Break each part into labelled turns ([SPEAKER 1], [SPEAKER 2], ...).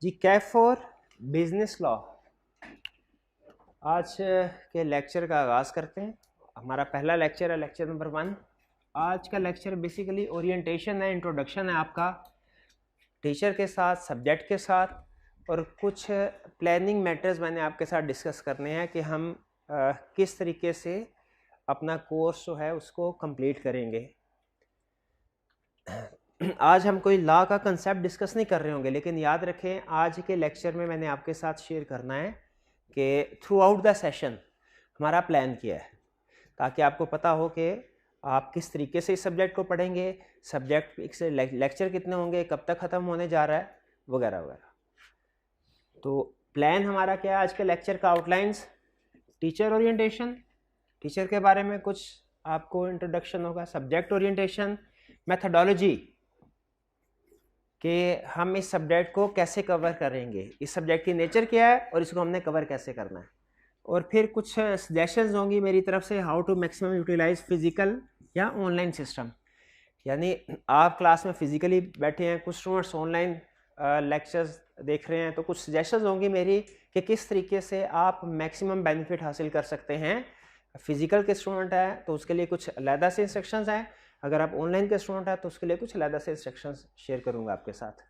[SPEAKER 1] Ji CAF for business law. आज के lecture का आगाज़ करते हैं। हमारा पहला लेक्चर है लेक्चर नंबर 1। आज का लेक्चर बेसिकली ओरिएंटेशन है, इंट्रोडक्शन है आपका टीचर के साथ, सब्जेक्ट के साथ, और कुछ प्लानिंग मैटर्स मैंने आपके साथ डिस्कस करने हैं कि हम किस तरीके से अपना कोर्स जो है उसको कंप्लीट करेंगे। आज हम कोई लॉ का कंसेप्ट डिस्कस नहीं कर रहे होंगे, लेकिन याद रखें आज के लेक्चर में मैंने आपके साथ शेयर करना है कि थ्रू आउट द सेशन हमारा प्लान किया है, ताकि आपको पता हो कि आप किस तरीके से इस सब्जेक्ट को पढ़ेंगे, सब्जेक्ट से लेक्चर कितने होंगे, कब तक ख़त्म होने जा रहा है, वगैरह वगैरह। तो प्लान हमारा क्या है आज के लेक्चर का? आउटलाइंस, टीचर ओरिएंटेशन, टीचर के बारे में कुछ आपको इंट्रोडक्शन होगा, सब्जेक्ट ओरिएंटेशन, मेथडोलॉजी कि हम इस सब्जेक्ट को कैसे कवर करेंगे, इस सब्जेक्ट की नेचर क्या है और इसको हमने कवर कैसे करना है, और फिर कुछ सजेशंस होंगी मेरी तरफ से how to maximum utilize physical या ऑनलाइन सिस्टम। यानी आप क्लास में फिजिकली बैठे हैं, कुछ स्टूडेंट्स ऑनलाइन लेक्चर्स देख रहे हैं, तो कुछ सजेशंस होंगी मेरी कि किस तरीके से आप मैक्सिमम बेनिफिट हासिल कर सकते हैं। फिजिकल के स्टूडेंट है तो उसके लिए कुछ अलहदा से इंस्ट्रक्शंस हैं, अगर आप ऑनलाइन के स्टूडेंट हैं तो उसके लिए कुछ अलहदा से इंस्ट्रक्शंस शेयर करूंगा आपके साथ।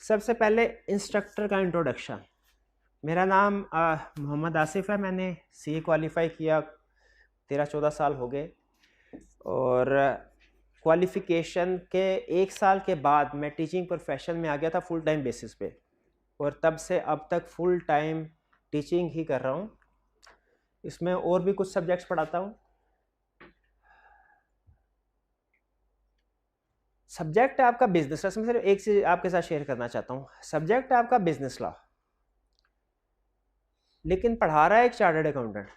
[SPEAKER 1] सबसे पहले इंस्ट्रक्टर का इंट्रोडक्शन। मेरा नाम मोहम्मद आसिफ है। मैंने सीए क्वालिफाई किया, 13-14 साल हो गए, और क्वालिफिकेशन के 1 साल के बाद मैं टीचिंग प्रोफेशन में आ गया था फुल टाइम बेसिस पे, और तब से अब तक फुल टाइम टीचिंग ही कर रहा हूँ। इसमें और भी कुछ सब्जेक्ट्स पढ़ाता हूँ। सब्जेक्ट है आपका बिजनेस लॉ। इसमें सिर्फ एक चीज आपके साथ शेयर करना चाहता हूँ। सब्जेक्ट है आपका बिजनेस लॉ, लेकिन पढ़ा रहा है एक चार्टर्ड अकाउंटेंट।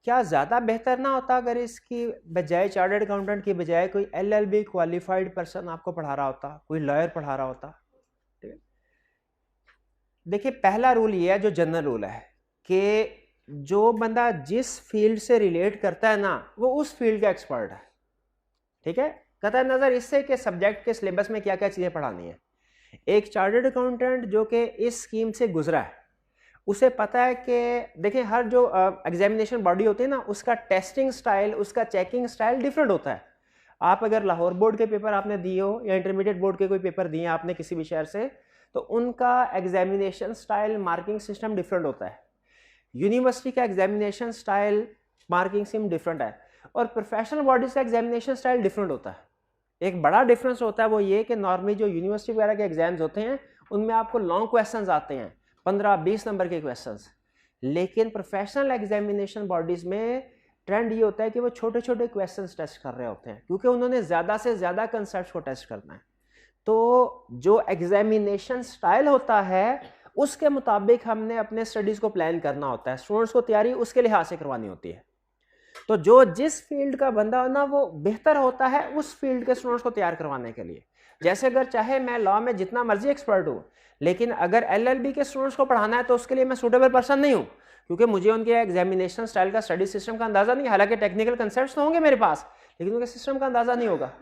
[SPEAKER 1] क्या ज़्यादा बेहतर ना होता अगर इसकी बजाय, चार्टर्ड अकाउंटेंट की बजाय, कोई LLB क्वालिफाइड पर्सन आपको पढ़ा रहा होता, कोई लॉयर पढ़ा रहा होता? ठीक है, देखिए पहला रूल ये है, जो जनरल रूल है, कि जो बंदा जिस फील्ड से रिलेट करता है ना, वो उस फील्ड का एक्सपर्ट है। ठीक है, कतई नज़र इससे कि सब्जेक्ट के सिलेबस में क्या क्या चीज़ें पढ़ानी है। एक चार्टर्ड अकाउंटेंट जो कि इस स्कीम से गुजरा है, उसे पता है कि देखिए हर जो एग्जामिनेशन बॉडी होती है ना, उसका टेस्टिंग स्टाइल, उसका चेकिंग स्टाइल डिफरेंट होता है। आप अगर लाहौर बोर्ड के पेपर आपने दिए हो या इंटरमीडिएट बोर्ड के कोई पेपर दिए आपने किसी भी शहर से, तो उनका examination style, marking system different होता है। यूनिवर्सिटी का examination style, marking system different है, और प्रोफेशनल बॉडीज का एग्जामिनेशन स्टाइल डिफरेंट होता है। एक बड़ा डिफरेंस होता है वो ये कि नॉर्मली जो यूनिवर्सिटी वगैरह के एग्जाम्स होते हैं उनमें आपको लॉन्ग क्वेश्चंस आते हैं, 15-20 नंबर के क्वेश्चंस, लेकिन प्रोफेशनल एग्जामिनेशन बॉडीज में ट्रेंड ये होता है कि वो छोटे छोटे क्वेश्चंस टेस्ट कर रहे होते हैं, क्योंकि उन्होंने ज़्यादा से ज़्यादा कंसेप्ट को टेस्ट करना है। तो जो एग्जामिनेशन स्टाइल होता है उसके मुताबिक हमने अपने स्टडीज़ को प्लान करना होता है, स्टूडेंट्स को तैयारी उसके लिहाज से करवानी होती है। तो जो जिस फील्ड का बंदा हो ना, वो बेहतर होता है उस फील्ड के स्टूडेंट्स को तैयार करवाने के लिए। जैसे अगर चाहे मैं लॉ में जितना मर्जी एक्सपर्ट हूँ, लेकिन अगर LLB के स्टूडेंट्स को पढ़ाना है तो उसके लिए मैं सूटेबल पर्सन नहीं हूँ, क्योंकि मुझे उनके एग्जामिनेशन स्टाइल का, स्टडी सिस्टम का अंदाजा नहीं। हालांकि टेक्निकल कंसेप्ट्स तो होंगे मेरे पास, लेकिन उनके सिस्टम का अंदाजा नहीं होगा।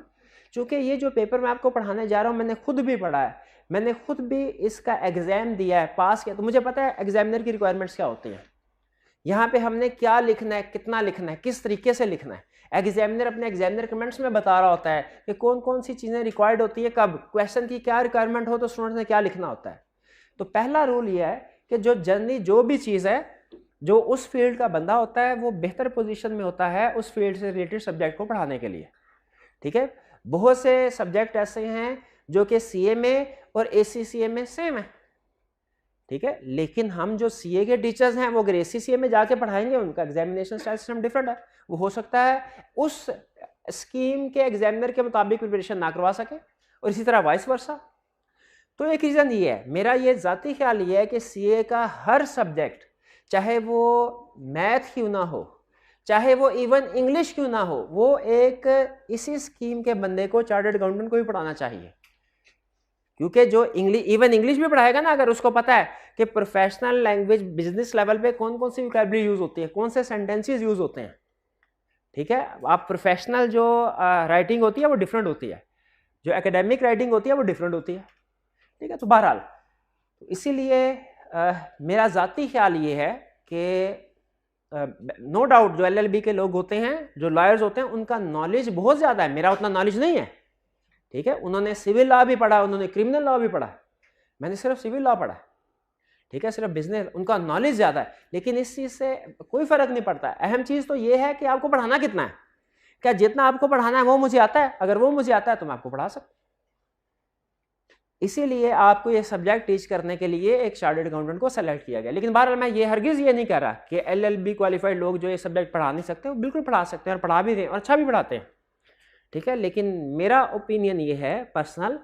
[SPEAKER 1] चूंकि ये जो पेपर मैं आपको पढ़ाने जा रहा हूँ मैंने खुद भी पढ़ा है, मैंने खुद भी इसका एग्जाम दिया है, पास किया, तो मुझे पता है एग्जामिनर की रिक्वायरमेंट्स क्या होती हैं, यहाँ पे हमने क्या लिखना है, कितना लिखना है, किस तरीके से लिखना है। एग्जामिनर अपने एग्जामिनर कमेंट्स में बता रहा होता है कि कौन कौन सी चीज़ें रिक्वायर्ड होती है, कब क्वेश्चन की क्या रिक्वायरमेंट हो तो स्टूडेंट ने क्या लिखना होता है। तो पहला रूल यह है कि जो जनरली जो भी चीज़ है, जो उस फील्ड का बंदा होता है वो बेहतर पोजीशन में होता है उस फील्ड से रिलेटेड सब्जेक्ट को पढ़ाने के लिए। ठीक है, बहुत से सब्जेक्ट ऐसे हैं जो कि CA में और ACCA में सेम है। ठीक है, लेकिन हम जो CA के टीचर्स हैं वो अगर ACCA में जाके पढ़ाएंगे, उनका एग्जामिनेशन स्टाइल सिस्टम डिफरेंट है। वो हो सकता है उस स्कीम के एग्जामिनर के मुताबिक प्रिपरेशन ना करवा सके, और इसी तरह वाइस वर्सा। तो एक रीज़न ये है, मेरा ये ज़ाती ख्याल ये है कि CA का हर सब्जेक्ट, चाहे वो मैथ क्यों ना हो, चाहे वो इवन इंग्लिश क्यों ना हो, वो एक इसी स्कीम के बंदे को, चार्टर्ड अकाउंटेंट को भी पढ़ाना चाहिए। क्योंकि जो इवन इंग्लिश भी पढ़ाएगा ना, अगर उसको पता है कि प्रोफेशनल लैंग्वेज बिजनेस लेवल पे कौन कौन सी वोकैबुलरी यूज होती है, कौन से सेंटेंसेस यूज होते हैं। ठीक है, आप प्रोफेशनल जो राइटिंग होती है वो डिफरेंट होती है, जो एकेडमिक राइटिंग होती है वो डिफरेंट होती है। ठीक है। तो बहरहाल इसीलिए मेरा ज़ाती ख्याल ये है कि नो डाउट जो LLB के लोग होते हैं, जो लॉयर्स होते हैं, उनका नॉलेज बहुत ज़्यादा है, मेरा उतना नॉलेज नहीं है, ठीक है। उन्होंने सिविल लॉ भी पढ़ा, उन्होंने क्रिमिनल लॉ भी पढ़ा, मैंने सिर्फ सिविल लॉ पढ़ा, ठीक है, सिर्फ बिजनेस। उनका नॉलेज ज़्यादा है, लेकिन इस चीज़ से कोई फ़र्क नहीं पड़ता। अहम चीज़ तो ये है कि आपको पढ़ाना कितना है, क्या जितना आपको पढ़ाना है वो मुझे आता है? अगर वो मुझे आता है तो मैं आपको पढ़ा सकता हूँ। इसीलिए आपको ये सब्जेक्ट टीच करने के लिए एक चार्टर्ड अकाउंटेंट को सेलेक्ट किया गया। लेकिन बहरहाल मैं ये हरगिज़ ये नहीं कह रहा कि LLB क्वालिफाइड लोग जो ये सब्जेक्ट पढ़ा नहीं सकते, वो बिल्कुल पढ़ा सकते हैं और पढ़ा भी रहे हैं और अच्छा भी पढ़ाते हैं, ठीक है। लेकिन मेरा ओपिनियन ये है पर्सनल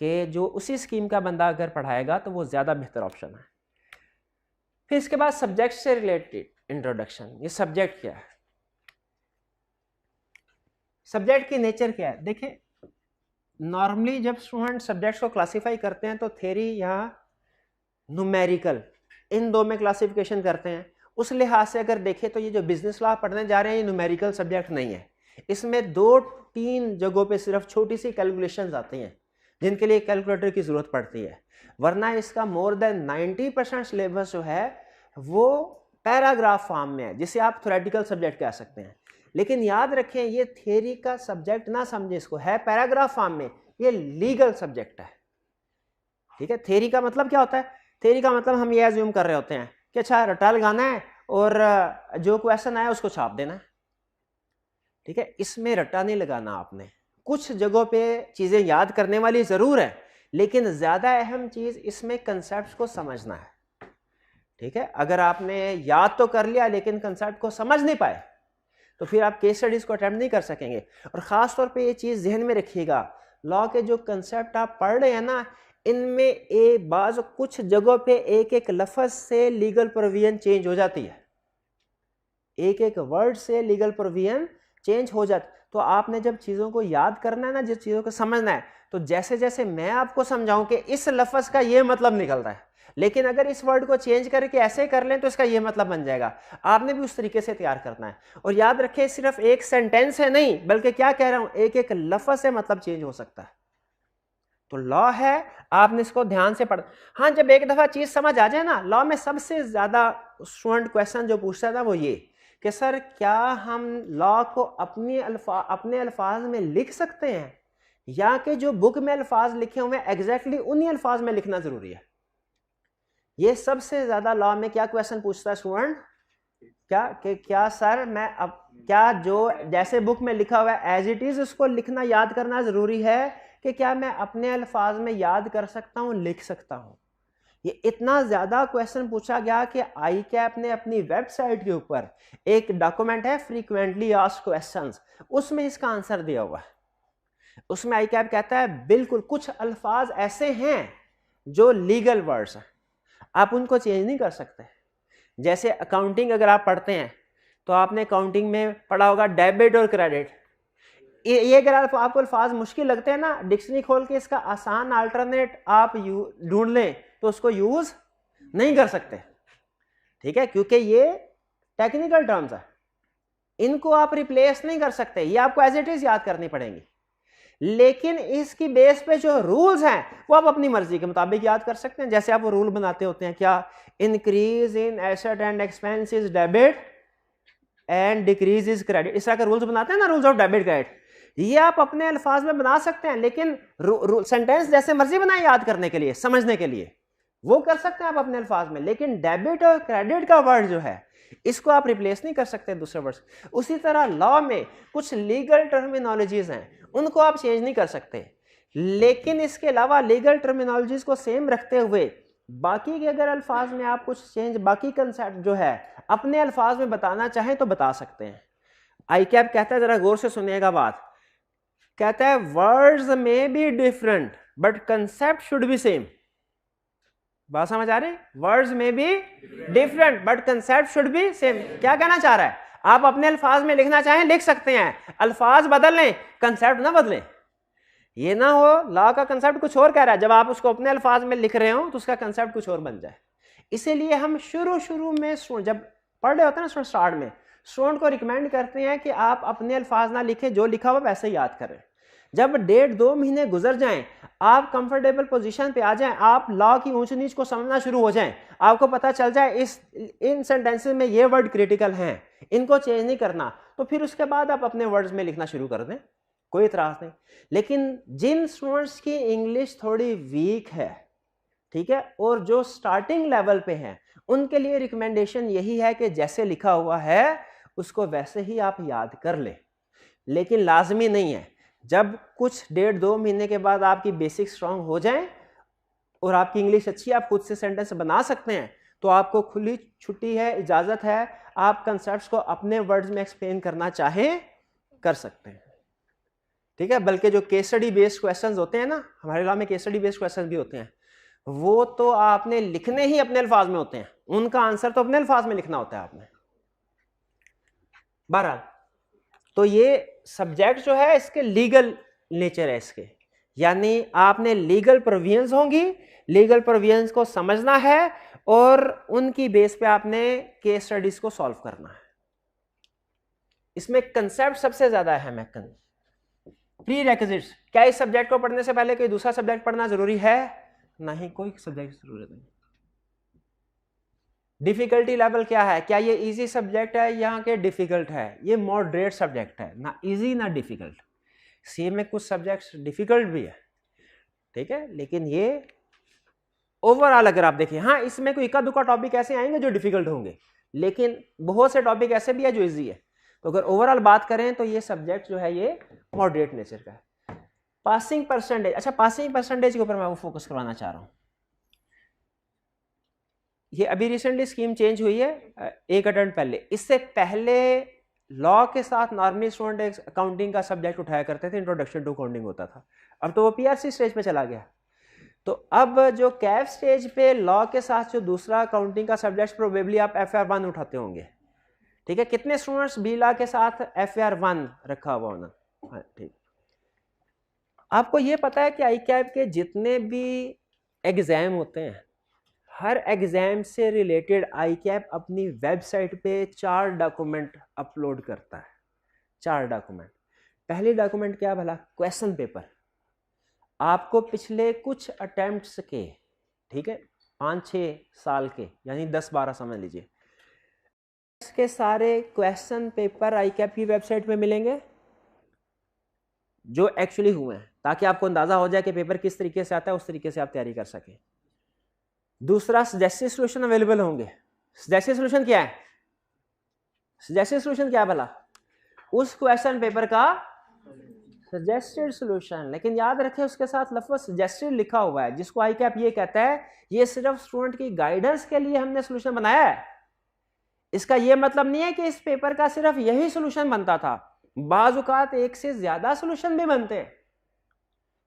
[SPEAKER 1] कि जो उसी स्कीम का बंदा अगर पढ़ाएगा तो वो ज़्यादा बेहतर ऑप्शन है। फिर इसके बाद सब्जेक्ट से रिलेटेड इंट्रोडक्शन। ये सब्जेक्ट क्या है, सब्जेक्ट की नेचर क्या है? देखें, नॉर्मली जब स्टूडेंट सब्जेक्ट्स को क्लासीफाई करते हैं तो थ्योरी या न्यूमेरिकल, इन दो में क्लासिफिकेशन करते हैं। उस लिहाज से अगर देखें तो ये जो बिजनेस लॉ पढ़ने जा रहे हैं ये न्यूमेरिकल सब्जेक्ट नहीं है। इसमें 2-3 जगहों पे सिर्फ छोटी सी कैलकुलेशंस आती हैं जिनके लिए कैलकुलेटर की ज़रूरत पड़ती है, वरना इसका मोर देन 90% सिलेबस जो है वो पैराग्राफ फॉर्म में है, जिसे आप थ्योरेटिकल सब्जेक्ट कह सकते हैं। लेकिन याद रखें, ये थियरी का सब्जेक्ट ना समझे, इसको है पैराग्राफ फॉर्म में, ये लीगल सब्जेक्ट है, ठीक है। थियरी का मतलब क्या होता है? थियरी का मतलब हम ये एज्यूम कर रहे होते हैं कि अच्छा रटा लगाना है और जो क्वेश्चन आया उसको छाप देना है, ठीक है। इसमें रटा नहीं लगाना आपने, कुछ जगहों पे चीज़ें याद करने वाली ज़रूर है, लेकिन ज़्यादा अहम चीज़ इसमें कंसेप्ट को समझना है, ठीक है। अगर आपने याद तो कर लिया लेकिन कंसेप्ट को समझ नहीं पाए तो फिर आप केस स्टडीज़ को अटेम्प्ट नहीं कर सकेंगे। और ख़ास तौर पे ये चीज़ जहन में रखिएगा, लॉ के जो कंसेप्ट आप पढ़ रहे हैं ना, इनमें बाज़ कुछ जगहों पे एक एक लफ्ज़ से लीगल प्रोविजन चेंज हो जाती है, एक एक वर्ड से लीगल प्रोविजन चेंज हो जाती। तो आपने जब चीज़ों को याद करना है ना, जिस चीज़ों को समझना है, तो जैसे जैसे मैं आपको समझाऊं कि इस लफ्ज़ का ये मतलब निकलता है, लेकिन अगर इस वर्ड को चेंज करके ऐसे कर लें तो इसका ये मतलब बन जाएगा, आपने भी उस तरीके से तैयार करना है। और याद रखें, सिर्फ एक सेंटेंस है नहीं, बल्कि क्या कह रहा हूं, एक एक लफ्ज़ से मतलब चेंज हो सकता है। तो लॉ है, आपने इसको ध्यान से पढ़। हाँ, जब एक दफ़ा चीज़ समझ आ जाए ना, लॉ में सबसे ज़्यादा स्टूडेंट क्वेश्चन जो पूछता था वो ये कि सर क्या हम लॉ को अपने अल्फाज में लिख सकते हैं, या कि जो बुक में अल्फाज लिखे हुए हैं एग्जैक्टली उन्हीं अल्फाज में लिखना ज़रूरी है? ये सबसे ज़्यादा लॉ में क्या क्वेश्चन पूछता है स्टूडेंट, क्या सर मैं अब क्या जो जैसे बुक में लिखा हुआ है एज इट इज़ उसको लिखना याद करना ज़रूरी है, कि क्या मैं अपने अल्फाज में याद कर सकता हूँ, लिख सकता हूँ? ये इतना ज़्यादा क्वेश्चन पूछा गया कि ICAP ने अपनी वेबसाइट के ऊपर एक डॉक्यूमेंट है फ्रीक्वेंटली आस्क्ड क्वेश्चंस, उसमें इसका आंसर दिया हुआ है। उसमें ICAP कहता है बिल्कुल कुछ अल्फाज ऐसे हैं जो लीगल वर्ड्स हैं, आप उनको चेंज नहीं कर सकते। जैसे अकाउंटिंग अगर आप पढ़ते हैं तो आपने अकाउंटिंग में पढ़ा होगा डेबिट और क्रेडिट। ये अगर आपको अल्फाज मुश्किल लगते हैं ना, डिक्शनरी खोल के इसका आसान अल्टरनेट आप ढूंढ लें तो उसको यूज नहीं कर सकते, ठीक है, क्योंकि ये टेक्निकल टर्म्स है, इनको आप रिप्लेस नहीं कर सकते, ये आपको एज इट इज याद करनी पड़ेंगी। लेकिन इसकी बेस पे जो रूल्स हैं वो आप अपनी मर्जी के मुताबिक याद कर सकते हैं। जैसे आप वो रूल बनाते होते हैं, क्या increase in asset and expense is debit and decrease is credit, इस तरह के रूल्स बनाते हैं ना, रूल्स ऑफ डेबिट क्रेडिट, ये आप अपने अल्फाज में बना सकते हैं। लेकिन सेंटेंस जैसे मर्जी बनाए याद करने के लिए, समझने के लिए, वो कर सकते हैं आप अपने अल्फाज में। लेकिन डेबिट और क्रेडिट का वर्ड जो है इसको आप रिप्लेस नहीं कर सकते दूसरे वर्ड। उसी तरह लॉ में कुछ लीगल टर्मिनोलॉजीज हैं, उनको आप चेंज नहीं कर सकते, लेकिन इसके अलावा लीगल टर्मिनोलॉजीज को सेम रखते हुए बाकी के अगर अल्फाज में आप कुछ चेंज, बाकी कंसेप्ट जो है अपने अल्फाज में बताना चाहें तो बता सकते हैं। ICAP कहता है, जरा गौर से सुनिएगा बात, कहता है वर्ड्स में be different but concept should be same. बात समझ आ रही? वर्ड्स में be different but concept should be same. क्या कहना चाह रहा है? आप अपने अल्फाज में लिखना चाहें लिख सकते हैं, अल्फाज बदल लें, कंसेप्ट ना बदलें। ये ना हो लॉ का कंसेप्ट कुछ और कह रहा है, जब आप उसको अपने अल्फाज में लिख रहे हो तो उसका कंसेप्ट कुछ और बन जाए। इसीलिए हम शुरू में जब पढ़ रहे होते हैं ना स्टार्ट में, स्टूडेंट को रिकमेंड करते हैं कि आप अपने अल्फाज ना लिखें, जो लिखा हुआ वैसे ही याद करें। जब 1.5-2 महीने गुजर जाएं, आप कंफर्टेबल पोजीशन पे आ जाएं, आप लॉ की ऊंच नीच को समझना शुरू हो जाएं, आपको पता चल जाए इन सेंटेंसेस में ये वर्ड क्रिटिकल हैं, इनको चेंज नहीं करना, तो फिर उसके बाद आप अपने वर्ड्स में लिखना शुरू कर दें, कोई इतराज नहीं। लेकिन जिन स्टूडेंट्स की इंग्लिश थोड़ी वीक है, ठीक है, और जो स्टार्टिंग लेवल पे हैं, उनके लिए रिकमेंडेशन यही है कि जैसे लिखा हुआ है उसको वैसे ही आप याद कर लें, लेकिन लाजमी नहीं है। जब कुछ 1.5-2 महीने के बाद आपकी बेसिक स्ट्रांग हो जाए और आपकी इंग्लिश अच्छी, आप खुद से सेंटेंस बना सकते हैं, तो आपको खुली छुट्टी है, इजाजत है, आप कंसेप्ट्स को अपने वर्ड्स में एक्सप्लेन करना चाहें कर सकते हैं, ठीक है। बल्कि जो केस स्टडी बेस्ड क्वेश्चंस होते हैं ना, हमारे लॉ में केस स्टडी बेस्ड क्वेश्चंस भी होते हैं, वो तो आपने लिखने ही अपने अल्फाज में होते हैं, उनका आंसर तो अपने अल्फाज में लिखना होता है आपने। बहरहाल, तो ये सब्जेक्ट जो है इसके लीगल नेचर है इसके, यानी आपने लीगल प्रोविजंस होंगी, लीगल प्रोविजंस को समझना है और उनकी बेस पे आपने केस स्टडीज को सॉल्व करना है। इसमें कंसेप्ट सबसे ज्यादा अहम है। प्री रेक्विजिट्स, क्या इस सब्जेक्ट को पढ़ने से पहले कोई दूसरा सब्जेक्ट पढ़ना जरूरी है? नहीं, कोई सब्जेक्ट जरूरत नहीं। डिफिकल्टी लेवल क्या है? क्या ये इजी सब्जेक्ट है यहाँ के डिफिकल्ट है? ये मॉडरेट सब्जेक्ट है, ना इजी ना डिफिकल्ट। सी में कुछ सब्जेक्ट्स डिफिकल्ट भी है, ठीक है, लेकिन ये ओवरऑल अगर आप देखिए, हाँ इसमें कोई इक्का दुक्का टॉपिक ऐसे आएंगे जो डिफिकल्ट होंगे, लेकिन बहुत से टॉपिक ऐसे भी है जो इजी है। तो अगर ओवरऑल बात करें तो ये सब्जेक्ट जो है ये मॉडरेट नेचर का है। पासिंग परसेंटेज, अच्छा पासिंग परसेंटेज के ऊपर मैं वो फोकस करवाना चाह रहा हूँ। ये अभी रिसेंटली स्कीम चेंज हुई है, एक अटेम्प्ट पहले। इससे पहले लॉ के साथ नॉर्मली स्टूडेंट अकाउंटिंग का सब्जेक्ट उठाया करते थे, इंट्रोडक्शन टू अकाउंटिंग होता था। अब तो वो पीआरसी स्टेज पे चला गया। तो अब जो कैफ स्टेज पे लॉ के साथ जो दूसरा अकाउंटिंग का सब्जेक्ट, प्रोबेबली आप FR1 उठाते होंगे, ठीक है। कितने स्टूडेंट्स बी लॉ के साथ FR1 रखा हुआ होना? हाँ ठीक। आपको ये पता है कि ICAP के जितने भी एग्जाम होते हैं, हर एग्जाम से रिलेटेड ICAP अपनी वेबसाइट पे 4 डॉक्यूमेंट अपलोड करता है। 4 डॉक्यूमेंट। पहली डॉक्यूमेंट क्या भला? Question paper. आपको पिछले कुछ अटेम्प्ट्स के, ठीक है, 5-6 साल के, यानी 10-12 समझ लीजिए, इसके सारे क्वेश्चन पेपर ICAP की वेबसाइट पे मिलेंगे जो एक्चुअली हुए हैं, ताकि आपको अंदाजा हो जाए कि पेपर किस तरीके से आता है, उस तरीके से आप तैयारी कर सकें। दूसरा, सजेस्टेड सॉल्यूशन अवेलेबल होंगे। सजेस्टेड सॉल्यूशन क्या है? सजेस्टेड सॉल्यूशन क्या है भला? उस क्वेश्चन पेपर का सजेस्टेड सॉल्यूशन। लेकिन याद रखें उसके साथ लफ्ज़ सजेस्टेड लिखा हुआ है, जिसको ICAP ये कहता है ये सिर्फ स्टूडेंट की गाइडेंस के लिए हमने सॉल्यूशन बनाया है। इसका ये मतलब नहीं है कि इस पेपर का सिर्फ यही सॉल्यूशन बनता था। बाज़ औक़ात एक से ज्यादा सॉल्यूशन भी बनते हैं,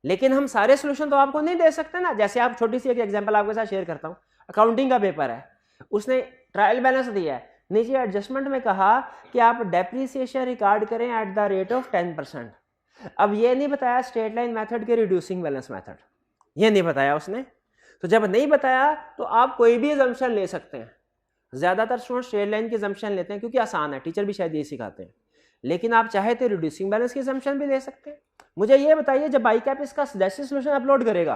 [SPEAKER 1] लेकिन हम सारे सॉल्यूशन तो आपको नहीं दे सकते ना। जैसे आप, छोटी सी एक एग्जांपल आपके साथ शेयर करता हूं। अकाउंटिंग का पेपर है, उसने ट्रायल बैलेंस दिया है, नीचे एडजस्टमेंट में कहा कि आप डेप्रिसिएशन रिकॉर्ड करें एट द रेट ऑफ 10%। अब ये नहीं बताया स्ट्रेट लाइन मेथड के रिड्यूसिंग बैलेंस मेथड, ये नहीं बताया उसने। तो जब नहीं बताया तो आप कोई भी अजम्पशन ले सकते हैं। ज्यादातर स्टूडेंट स्ट्रेट लाइन की अजम्पशन लेते हैं क्योंकि आसान है, टीचर भी शायद ये सिखाते हैं, लेकिन आप चाहे तो रिड्यूसिंग बैलेंस की अजम्पशन भी ले सकते हैं। मुझे ये बताइए, जब ICAP इसका सजेस्टेड सॉल्यूशन अपलोड करेगा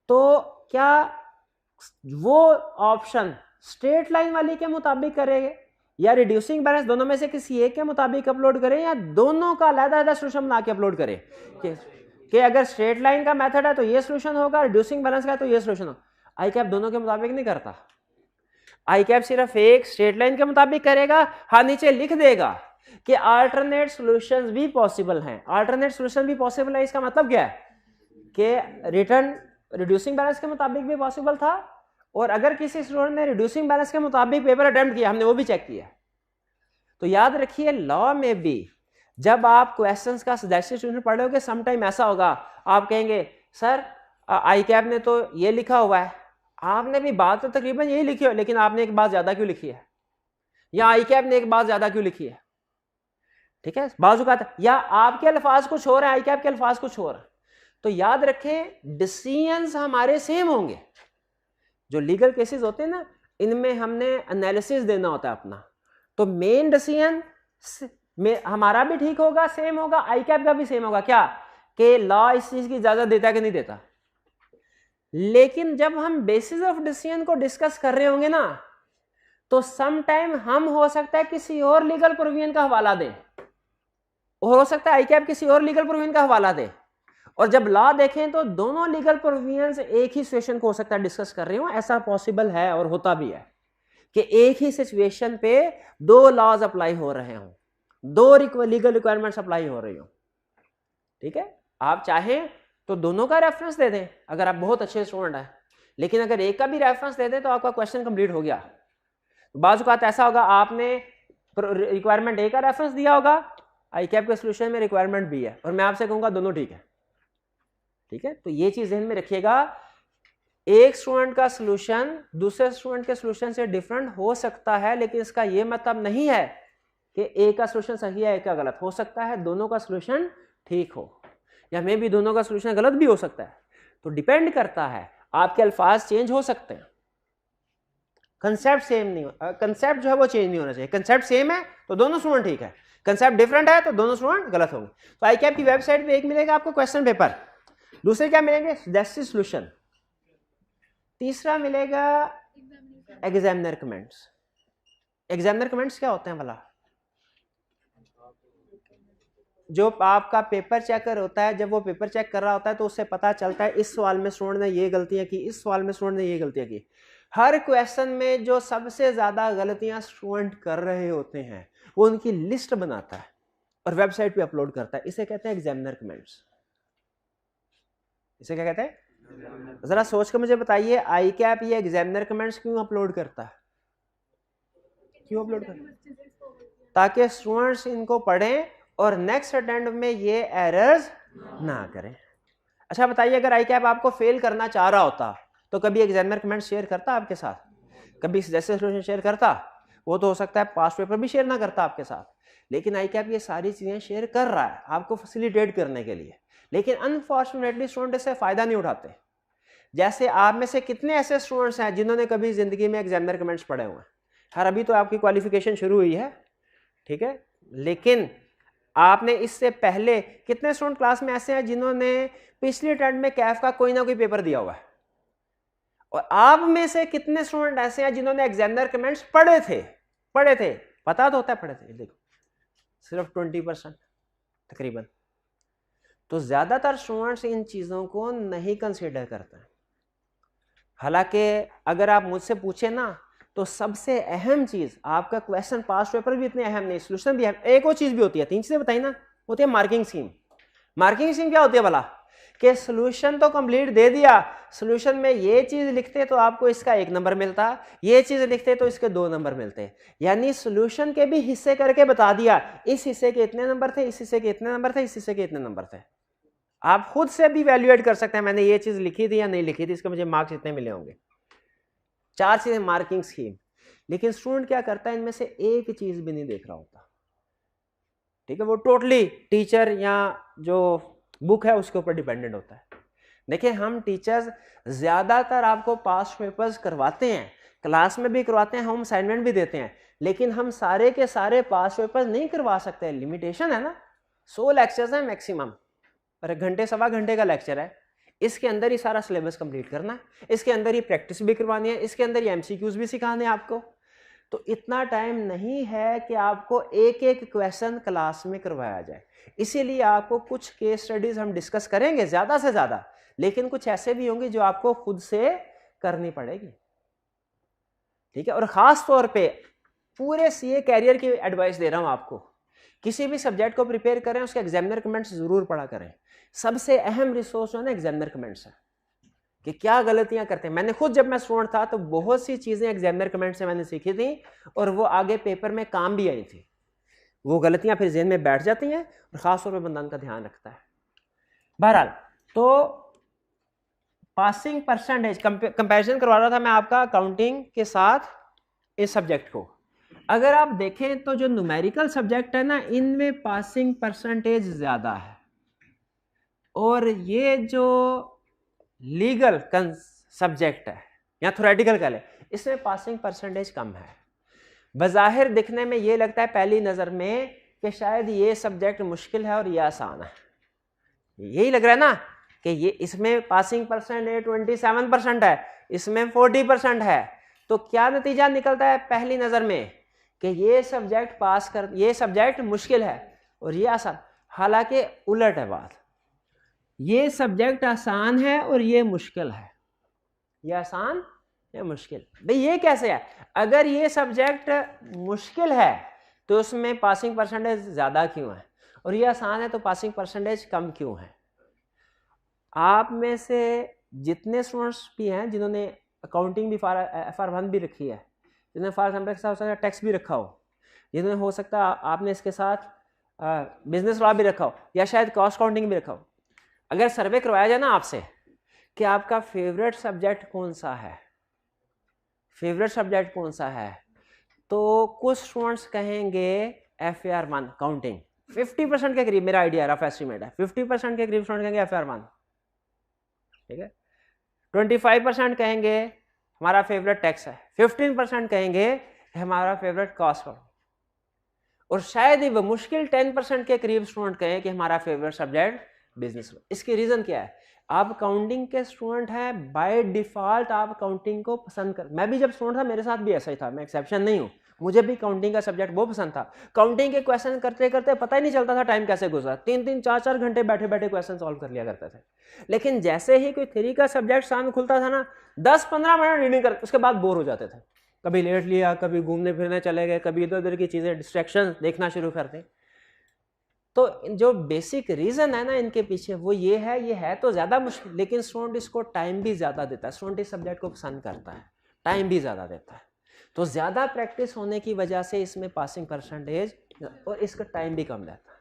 [SPEAKER 1] तो क्या वो ऑप्शन स्ट्रेट लाइन वाली के मुताबिक करेंगे या रिड्यूसिंग बैलेंस, दोनों में से किसी एक के मुताबिक अपलोड करें, या दोनों का अलग-अलग सॉल्यूशन बना के अपलोड करें कि अगर स्ट्रेट लाइन का मेथड है तो ये सॉल्यूशन होगा, रिड्यूसिंग बैलेंस का है तो ये सॉल्यूशन होगा। ICAP दोनों के मुताबिक नहीं करता। ICAP सिर्फ एक स्ट्रेट लाइन के मुताबिक करेगा। हाँ, नीचे लिख देगा कि अल्टरनेट सॉल्यूशंस भी पॉसिबल हैं। अल्टरनेट सॉल्यूशन भी पॉसिबल है, इसका मतलब क्या है कि रिटर्न रिड्यूसिंग बैलेंस के मुताबिक भी पॉसिबल था, और अगर किसी स्टूडेंट ने रिड्यूसिंग बैलेंस के मुताबिक पेपर अटेम्प्ट किया, हमने वो भी चेक किया। तो याद रखिए, लॉ में भी जब आप क्वेश्चंस का सजेस्टेड सॉल्यूशन पढ़ोगे, सम टाइम ऐसा होगा आप कहेंगे सर ICAP ने तो ये लिखा हुआ है, आपने भी बात तो तकरीबन यही लिखी हो, लेकिन आपने एक बात ज्यादा क्यों लिखी है, या ICAP ने एक बात ज्यादा क्यों लिखी है, ठीक है। बाजू का, या आपके अल्फाज कुछ और है, ICAP के अल्फाज कुछ और है। तो याद रखें, डिसीजंस हमारे सेम होंगे। जो लीगल केसेस होते हैं ना, इनमें हमने एनालिसिस देना होता है अपना, तो मेन डिसीजन में हमारा भी ठीक होगा, सेम होगा, ICAP का भी सेम होगा। क्या कि लॉ इस चीज की इजाजत देता है कि नहीं देता, लेकिन जब हम बेसिस ऑफ डिसीजन को डिस्कस कर रहे होंगे ना, तो सम टाइम हम हो सकता है किसी और लीगल प्रोविजन का हवाला दें, और हो सकता है आईकैप किसी और लीगल प्रोविजन का हवाला दे, और जब लॉ देखें तो दोनों लीगल प्रोविजन एक ही सिचुएशन को हो सकता है डिस्कस कर रहे हो। ऐसा पॉसिबल है और होता भी है कि एक ही सिचुएशन पे दो लॉज अप्लाई हो रहे हों, दो लीगल रिक्वायरमेंट्स अप्लाई हो रही हो। ठीक है, आप चाहें तो दोनों का रेफरेंस दे दें अगर आप बहुत अच्छे स्टूडेंट हैं, लेकिन अगर एक का भी रेफरेंस दे दें तो आपका क्वेश्चन कंप्लीट हो गया। बाज़ औक़ात ऐसा होगा आपने रिक्वायरमेंट ए का रेफरेंस दिया होगा, आईकैप के सोल्यूशन में रिक्वायरमेंट बी है, और मैं आपसे कहूंगा दोनों ठीक है। ठीक है, तो ये चीज ध्यान में रखिएगा, एक स्टूडेंट का सोल्यूशन दूसरे स्टूडेंट के सोल्यूशन से डिफरेंट हो सकता है, लेकिन इसका ये मतलब नहीं है कि ए का सोल्यूशन सही है, ए का गलत। हो सकता है दोनों का सोल्यूशन ठीक हो, या मे भी दोनों का सोल्यूशन गलत भी हो सकता है। तो डिपेंड करता है, आपके अल्फाज चेंज हो सकते हैं, कंसेप्ट सेम नहीं, कंसेप्ट जो है वो चेंज नहीं होना चाहिए। कंसेप्ट सेम है तो दोनों स्टूडेंट ठीक है, कंसेप्ट डिफरेंट है तो दोनों स्टूडेंट गलत होंगे। तो आईकैप की वेबसाइट पे एक मिलेगा आपको क्वेश्चन पेपर, दूसरे क्या मिलेंगे सजेस्टेड सॉल्यूशन, तीसरा मिलेगा एग्जामिनर कमेंट्स। एग्जामिनर कमेंट्स क्या होते हैं भला? जो आपका पेपर चेकर होता है, जब वो पेपर चेक कर रहा होता है तो उससे पता चलता है इस सवाल में स्टूडेंट ने ये गलतियां की, इस सवाल में स्टूडेंट ने ये गलतियां की। हर क्वेश्चन में जो सबसे ज्यादा गलतियां स्टूडेंट कर रहे होते हैं वो उनकी लिस्ट बनाता है और वेबसाइट पे अपलोड करता है। इसे कहते हैं एग्जामिनर कमेंट्स। इसे क्या कहते हैं? जरा सोच कर मुझे बताइए, आईकैप ये एग्जामिनर कमेंट्स क्यों अपलोड करता है? क्यों अपलोड करता है? ताकि स्टूडेंट्स इनको पढ़ें और नेक्स्ट अटेम्प्ट में ये एरर्स ना करें। अच्छा बताइए, अगर आईकैप आपको फेल करना चाह रहा होता तो कभी एग्जामिनर कमेंट शेयर करता आपके साथ? कभी सजेस्टेड सॉल्यूशन शेयर करता? वो तो हो सकता है पास्ट पेपर भी शेयर ना करता आपके साथ, लेकिन आईकैप ये सारी चीजें शेयर कर रहा है आपको फैसिलिटेट करने के लिए। लेकिन अनफॉर्चुनेटली स्टूडेंट इससे फायदा नहीं उठाते। जैसे आप में से कितने ऐसे स्टूडेंट्स हैं जिन्होंने कभी जिंदगी में एग्जामिनर कमेंट्स पढ़े हुए हैं? हर अभी तो आपकी क्वालिफिकेशन शुरू हुई है, ठीक है, लेकिन आपने इससे पहले कितने स्टूडेंट क्लास में ऐसे हैं जिन्होंने पिछली अटेम्प्ट में कैफ का कोई ना कोई पेपर दिया हुआ है? और आप में से कितने स्टूडेंट ऐसे हैं जिन्होंने एग्जामिनर कमेंट्स पढ़े थे? पता तो होता है पढ़े थे, देखो सिर्फ 20% तकरीबन। तो ज्यादातर स्टूडेंट्स इन चीजों को नहीं कंसीडर करते हैं। हालांकि अगर आप मुझसे पूछे ना तो सबसे अहम चीज, आपका क्वेश्चन पास पेपर भी इतने अहम नहीं, सोल्यूशन भी अहम, एक और चीज भी होती है, 3 चीजें बताई ना, होती है मार्किंग स्कीम। मार्किंग स्कीम क्या होती है भला? कि सोल्यूशन तो कंप्लीट दे दिया, सोल्यूशन में ये चीज लिखते तो आपको इसका 1 नंबर मिलता, ये चीज लिखते तो इसके 2 नंबर मिलते। यानी सोल्यूशन के भी हिस्से करके बता दिया, इस हिस्से के इतने नंबर थे, इस हिस्से के इतने नंबर थे, इस हिस्से के इतने नंबर थे। आप खुद से भी वैल्यूएट कर सकते हैं, मैंने ये चीज लिखी थी या नहीं लिखी थी, इसके मुझे मार्क्स इतने मिले होंगे। 4 चीजें मार्किंग स्कीम। लेकिन स्टूडेंट क्या करता है, इनमें से एक चीज भी नहीं देख रहा होता, ठीक है, वो टोटली टीचर या जो बुक है उसके ऊपर डिपेंडेंट होता है। देखिए, हम टीचर्स ज्यादातर आपको पास्ट पेपर्स करवाते हैं, क्लास में भी करवाते हैं, हम असाइनमेंट भी देते हैं, लेकिन हम सारे के सारे पास्ट पेपर्स नहीं करवा सकते, लिमिटेशन है ना। 100 लेक्चर्स हैं मैक्सिमम, और 1 घंटे सवा घंटे का लेक्चर है, इसके अंदर ही सारा सिलेबस कंप्लीट करना है, इसके अंदर ही प्रैक्टिस भी करवानी है, इसके अंदर ही एमसीक्यूज भी सिखाने हैं आपको। तो इतना टाइम नहीं है कि आपको एक एक क्वेश्चन क्लास में करवाया जाए। इसीलिए आपको कुछ केस स्टडीज हम डिस्कस करेंगे ज्यादा से ज्यादा, लेकिन कुछ ऐसे भी होंगे जो आपको खुद से करनी पड़ेगी, ठीक है। और खास तौर पे पूरे सीए कैरियर की एडवाइस दे रहा हूं आपको, किसी भी सब्जेक्ट को प्रिपेयर करें उसके एग्जामिनर कमेंट्स जरूर पढ़ा करें। सबसे अहम रिसोर्स जो है ना एग्जामिनर कमेंट्स है, कि क्या गलतियां करते हैं। मैंने खुद जब मैं स्टूडेंट था तो बहुत सी चीजें एग्जामिनर कमेंट से मैंने सीखी थी और वो आगे पेपर में काम भी आई थी। वो गलतियां फिर ज़हन में बैठ जाती हैं और खासतौर पर बंदा उनका ध्यान रखता है। बहरहाल, तो पासिंग परसेंटेज कंपैरिजन करवा रहा था मैं आपका अकाउंटिंग के साथ इस सब्जेक्ट को। अगर आप देखें तो जो न्यूमेरिकल सब्जेक्ट है ना, इनमें पासिंग परसेंटेज ज्यादा है, और ये जो लीगल सब्जेक्ट है या थ्योरेटिकल कल है, इसमें पासिंग परसेंटेज कम है। बज़ाहिर दिखने में ये लगता है पहली नज़र में कि शायद ये सब्जेक्ट मुश्किल है और ये आसान है, यही लग रहा है ना कि ये इसमें पासिंग परसेंट 27% है, इसमें 40% है, तो क्या नतीजा निकलता है पहली नजर में कि ये सब्जेक्ट पास कर, ये सब्जेक्ट मुश्किल है और ये आसान। हालांकि उलट है बात, ये सब्जेक्ट आसान है और ये मुश्किल है। ये आसान या मुश्किल, भाई ये कैसे है? अगर ये सब्जेक्ट मुश्किल है तो उसमें पासिंग परसेंटेज ज्यादा क्यों है, और ये आसान है तो पासिंग परसेंटेज कम क्यों है? आप में से जितने स्टूडेंट्स भी हैं जिन्होंने अकाउंटिंग भी FR1 भी रखी है, जिन्होंने फॉर एग्जाम्पल हो सकता है टैक्स भी रखा हो, जिन्होंने हो सकता है आपने इसके साथ बिजनेस लॉ भी रखा हो या शायद कॉस्ट काउंटिंग भी रखा हो, अगर सर्वे करवाया जाए ना आपसे कि आपका फेवरेट सब्जेक्ट कौन सा है, फेवरेट सब्जेक्ट कौन सा है, तो कुछ स्टूडेंट्स कहेंगे FR1 काउंटिंग। 50% के करीब, मेरा आइडिया रफ एस्टिमेट है, 50% के करीब स्टूडेंट कहेंगे FR1, ठीक है। 25% कहेंगे हमारा फेवरेट टैक्स है, 15% कहेंगे हमारा फेवरेट कॉस्ट है, और शायद ही वो मुश्किल 10% के करीब स्टूडेंट कहें कि हमारा फेवरेट सब्जेक्ट बिजनेस। इसकी रीजन क्या है? आप अकाउंटिंग के स्टूडेंट हैं, बाय डिफॉल्ट आप अकाउंटिंग को पसंद कर, मैं भी जब स्टूडेंट था मेरे साथ भी ऐसा ही था, मैं एक्सेप्शन नहीं हूँ, मुझे भी अकाउंटिंग का सब्जेक्ट बहुत पसंद था। अकाउंटिंग के क्वेश्चन करते करते पता ही नहीं चलता था टाइम कैसे गुजरा, 3-3 4-4 घंटे बैठे बैठे क्वेश्चन सॉल्व कर लिया करते थे। लेकिन जैसे ही कोई थ्योरी का सब्जेक्ट सामने खुलता था ना, 10-15 मिनट रीडिंग कर, उसके बाद बोर हो जाते थे, कभी लेट लिया, कभी घूमने फिरने चले गए, कभी इधर उधर की चीजें डिस्ट्रैक्शन देखना शुरू कर दें। तो जो बेसिक रीजन है ना इनके पीछे वो ये है तो ज्यादा मुश्किल, लेकिन स्टूडेंट इसको टाइम भी ज्यादा देता है, स्टूडेंट इस सब्जेक्ट को पसंद करता है, टाइम भी ज्यादा देता है, तो ज्यादा प्रैक्टिस होने की वजह से इसमें पासिंग परसेंटेज और इसका टाइम भी कम रहता है।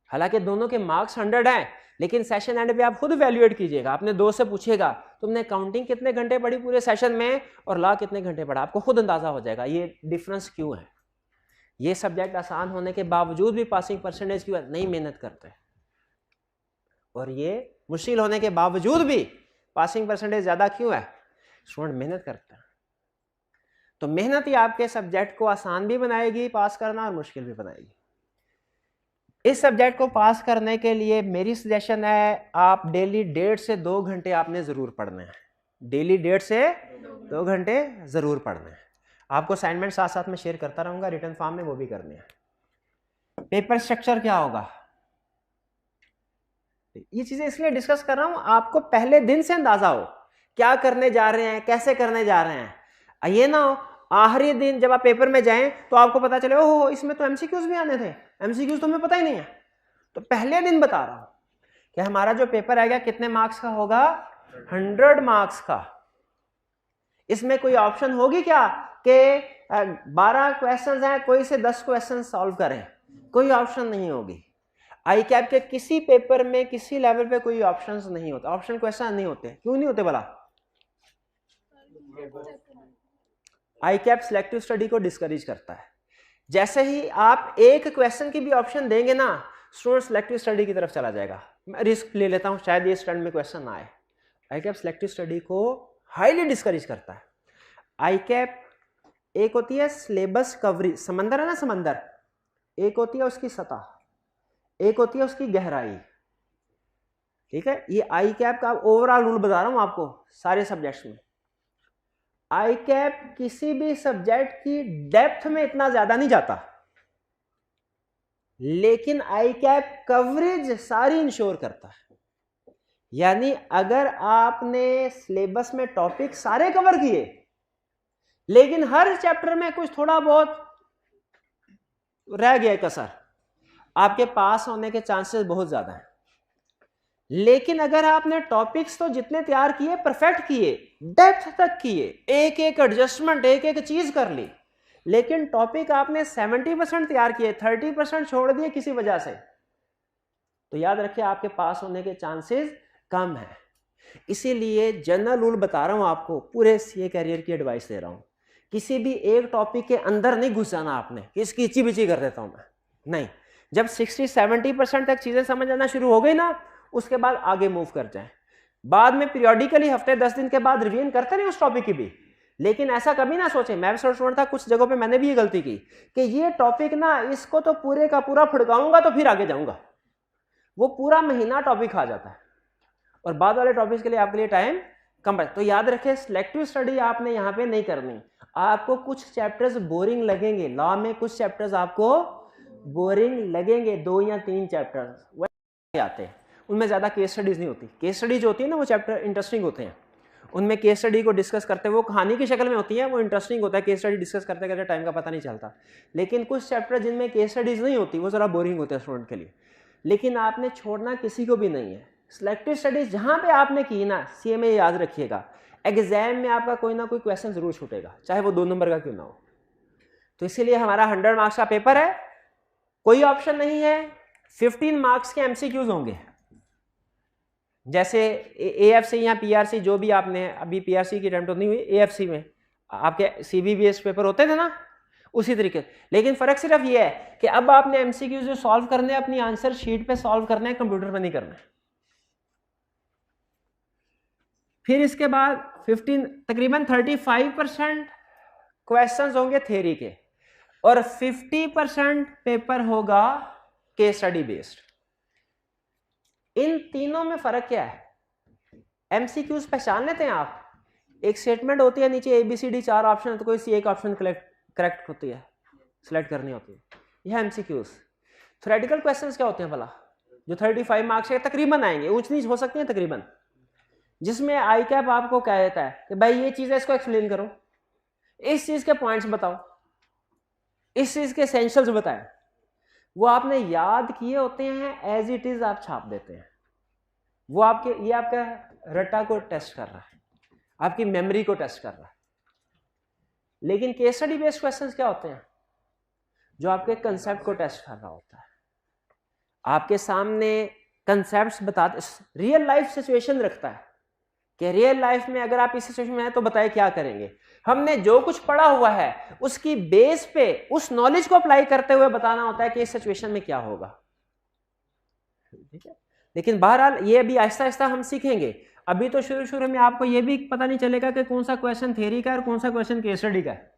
[SPEAKER 1] हालांकि दोनों के मार्क्स 100 हैं, लेकिन सेशन एंड पे आप खुद वैल्यूएट कीजिएगा, आपने 2 से पूछेगा तुमने काउंटिंग कितने घंटे पढ़ी पूरे सेशन में और लॉ कितने घंटे पढ़ा, आपको खुद अंदाजा हो जाएगा ये डिफरेंस क्यों है। ये सब्जेक्ट आसान होने के बावजूद भी पासिंग परसेंटेज क्यों है? नहीं मेहनत करते, और ये मुश्किल होने के बावजूद भी पासिंग परसेंटेज ज्यादा क्यों है? स्टूडेंट मेहनत करते हैं। तो मेहनत ही आपके सब्जेक्ट को आसान भी बनाएगी पास करना और मुश्किल भी बनाएगी। इस सब्जेक्ट को पास करने के लिए मेरी सजेशन है आप डेली 1.5 से 2 घंटे आपने जरूर पढ़ने हैं, डेली 1.5 से 2 घंटे जरूर पढ़ने हैं। आपको असाइनमेंट साथ साथ में शेयर करता रहूंगा रिटर्न फॉर्म में, वो भी करने हैं। पेपर स्ट्रक्चर क्या होगा, ये चीजें इसलिए डिस्कस कर रहा हूं आपको पहले दिन से अंदाजा हो क्या करने जा रहे हैं, कैसे करने जा रहे हैं। ये ना हो आखिरी दिन जब आप पेपर में जाएं तो आपको पता चले ओहो इसमें तो एमसीक्यूज भी आने थे, एमसीक्यूज तो हमें पता ही नहीं है। तो पहले दिन बता रहा हूं कि हमारा जो पेपर आएगा कितने मार्क्स का होगा, 100 मार्क्स का। इसमें कोई ऑप्शन होगी क्या कि 12 क्वेश्चंस हैं कोई से 10 क्वेश्चन सॉल्व करें, कोई ऑप्शन नहीं होगी। आई कैप के किसी पेपर में किसी लेवल पे कोई ऑप्शंस नहीं होते, ऑप्शन क्वेश्चन नहीं होते। क्यों नहीं होते भला? आई कैप सिलेक्टिव स्टडी को डिस्करेज करता है। जैसे ही आप एक क्वेश्चन की भी ऑप्शन देंगे ना, स्टूडेंट सिलेक्टिव स्टडी की तरफ चला जाएगा। मैं रिस्क ले लेता हूं शायद ये स्टैंड में क्वेश्चन आए। आई कैप सिलेक्टिव स्टडी को हाईली डिस्करेज करता है। आई कैप एक होती है सिलेबस कवरेज, समंदर है ना समंदर, एक होती है उसकी सतह, एक होती है उसकी गहराई, ठीक है। ये आई कैप का ओवरऑल रूल बता रहा हूं आपको सारे सब्जेक्ट्स में। आई कैप किसी भी सब्जेक्ट की डेप्थ में इतना ज्यादा नहीं जाता, लेकिन आई कैप कवरेज सारी इंश्योर करता है। यानी अगर आपने सिलेबस में टॉपिक सारे कवर किए लेकिन हर चैप्टर में कुछ थोड़ा बहुत रह गया कसर, आपके पास होने के चांसेस बहुत ज्यादा हैं। लेकिन अगर आपने टॉपिक्स तो जितने तैयार किए परफेक्ट किए, डेप्थ तक किए, एक एक एडजस्टमेंट एक एक चीज कर ली, लेकिन टॉपिक आपने 70% तैयार किए, 30% छोड़ दिए किसी वजह से, तो याद रखिए आपके पास होने के चांसेस कम है। इसीलिए जनरल रूल बता रहा हूं आपको, पूरे सीए कैरियर की एडवाइस दे रहा हूं। किसी भी एक टॉपिक के अंदर नहीं घुस जाना आपने कि इसकी इची बिची कर देता हूं मैं, नहीं। जब 60-70% तक चीजें समझ आना शुरू हो गई ना, उसके बाद आगे मूव कर जाएं। बाद में पीरियोडिकली हफ्ते 10 दिन के बाद रिवीजन करते नहीं उस टॉपिक की भी, लेकिन ऐसा कभी ना सोचें, मैं भी स्टूडेंट था कुछ जगहों पे मैंने भी ये गलती की कि ये टॉपिक ना इसको तो पूरे का पूरा फुड़काऊंगा तो फिर आगे जाऊंगा। वो पूरा महीना टॉपिक खा जाता है और बाद वाले टॉपिक के लिए आपके लिए टाइम कम है। तो याद रखें, सिलेक्टिव स्टडी आपने यहाँ पे नहीं करनी। आपको कुछ चैप्टर्स बोरिंग लगेंगे, लॉ में कुछ चैप्टर्स आपको बोरिंग लगेंगे, 2 या 3 चैप्टर्स वह आते हैं, उनमें ज़्यादा केस स्टडीज नहीं होती। केस स्टडी जो होती है ना, वो चैप्टर इंटरेस्टिंग होते हैं, उनमें केस स्टडी को डिस्कस करते हैं, वो कहानी की शक्ल में होती है, वो इंटरेस्टिंग होता है, केस स्टडी डिस्कस करते करते टाइम का पता नहीं चलता। लेकिन कुछ चैप्टर जिनमें केस स्टडीज नहीं होती वो ज़रा बोरिंग होते हैं स्टूडेंट के लिए। लेकिन आपने छोड़ना किसी को भी नहीं है। सिलेक्टिव स्टडीज जहाँ पे आपने की ना, CMA याद रखिएगा, एग्जाम में आपका कोई ना कोई क्वेश्चन जरूर छूटेगा, चाहे वो 2 नंबर का क्यों ना हो। तो इसीलिए हमारा 100 मार्क्स का पेपर है, कोई ऑप्शन नहीं है। 15 मार्क्स के MCQs होंगे, जैसे AFC या PRC, जो भी आपने अभी PRC की अटेम्प्ट नहीं हुई, AFC में आपके CBBS पेपर होते थे ना, उसी तरीके। लेकिन फर्क सिर्फ ये है कि अब आपने MCQs जो सॉल्व करने हैं अपनी आंसर शीट पे सॉल्व करने हैं, कंप्यूटर पे नहीं करना है। फिर इसके बाद 15 तकरीबन 35% क्वेश्चंस होंगे थ्योरी के और 50% पेपर होगा केस स्टडी बेस्ड। इन तीनों में फर्क क्या है? MCQs पहचान लेते हैं आप, एक स्टेटमेंट होती है, नीचे ABCD 4 ऑप्शन है, तो कोई सी एक ऑप्शन करेक्ट होती है, सिलेक्ट करनी होती है, यह MCQs। थ्योरेटिकल क्वेश्चंस क्या होते हैं भला, जो 35 मार्क्स के तकरीबन आएंगे, ऊंच नीच हो सकती है तकरीबन, जिसमें ICAP आपको क्या देता है कि भाई ये चीज है, इसको एक्सप्लेन करो, इस चीज के पॉइंट्स बताओ, इस चीज के एसेंशियल्स बताएं। वो आपने याद किए होते हैं, एज इट इज आप छाप देते हैं। वो आपके, ये आपका रट्टा को टेस्ट कर रहा है, आपकी मेमोरी को टेस्ट कर रहा है। लेकिन केस स्टडी बेस्ड क्वेश्चंस क्या होते हैं? जो आपके कंसेप्ट को टेस्ट कर रहा होता है, आपके सामने कंसेप्ट्स बताते, रियल लाइफ सिचुएशन रखता है कि रियल लाइफ में अगर आप इस सिचुएशन में हैं तो बताइए क्या करेंगे। हमने जो कुछ पढ़ा हुआ है उसकी बेस पे उस नॉलेज को अप्लाई करते हुए बताना होता है कि इस सिचुएशन में क्या होगा। ठीक है, लेकिन बहरहाल ये अभी आहिस्ता आहिस्ता हम सीखेंगे। अभी तो शुरू में आपको ये भी पता नहीं चलेगा कि कौन सा क्वेश्चन थ्योरी का है और कौन सा क्वेश्चन केस स्टडी का है।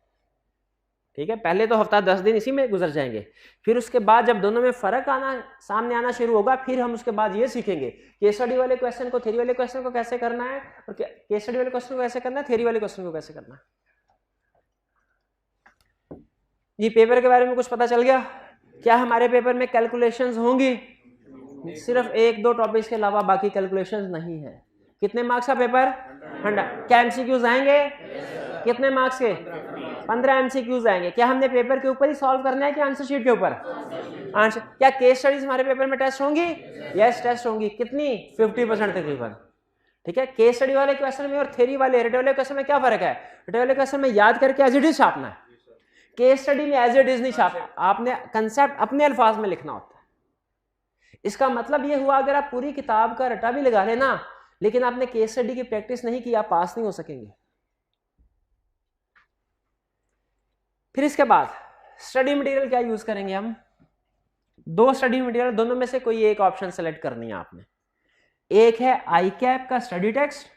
[SPEAKER 1] ठीक है, पहले तो हफ्ता 10 दिन इसी में गुजर जाएंगे, फिर उसके बाद जब दोनों में फर्क सामने आना शुरू होगा, फिर हम उसके बाद ये सीखेंगे केस स्टडी वाले क्वेश्चन को थ्योरी वाले क्वेश्चन को कैसे करना है, और केस स्टडी वाले क्वेश्चन को कैसे करना है, थ्योरी वाले क्वेश्चन को कैसे करना है। ये पेपर के बारे में कुछ पता चल गया? क्या हमारे पेपर में कैलकुलेशंस होंगी? सिर्फ 1-2 टॉपिक्स के अलावा बाकी कैलकुलेशंस नहीं है। कितने मार्क्स का पेपर? 100। क्या MCQs आएंगे? कितने मार्क्स के? 15 MCQs आएंगे। क्या हमने पेपर के ऊपर ही सॉल्व करना है कि आंसर शीट के ऊपर? आंसर। क्या केस स्टडीज हमारे पेपर में टेस्ट होंगी? यस, टेस्ट होंगी। कितनी? 50% तकरीबन। ठीक है, केस स्टडी वाले क्वेश्चन में और थ्योरी वाले रटे वाले क्वेश्चन में क्या फर्क है? रटे वाले क्वेश्चन में याद करके एज इट इज छापना है, केस स्टडी में एज इट इज नहीं छापना, आपने कंसेप्ट अपने अल्फाज में लिखना होता है। इसका मतलब ये हुआ, अगर आप पूरी किताब का रटा भी लगा लेना लेकिन आपने केस स्टडी की प्रैक्टिस नहीं की, आप पास नहीं हो सकेंगे। फिर इसके बाद स्टडी मटेरियल क्या यूज करेंगे हम? 2 स्टडी मटेरियल, दोनों में से कोई एक ऑप्शन सेलेक्ट करनी है आपने। एक है ICAP का स्टडी टेक्स्ट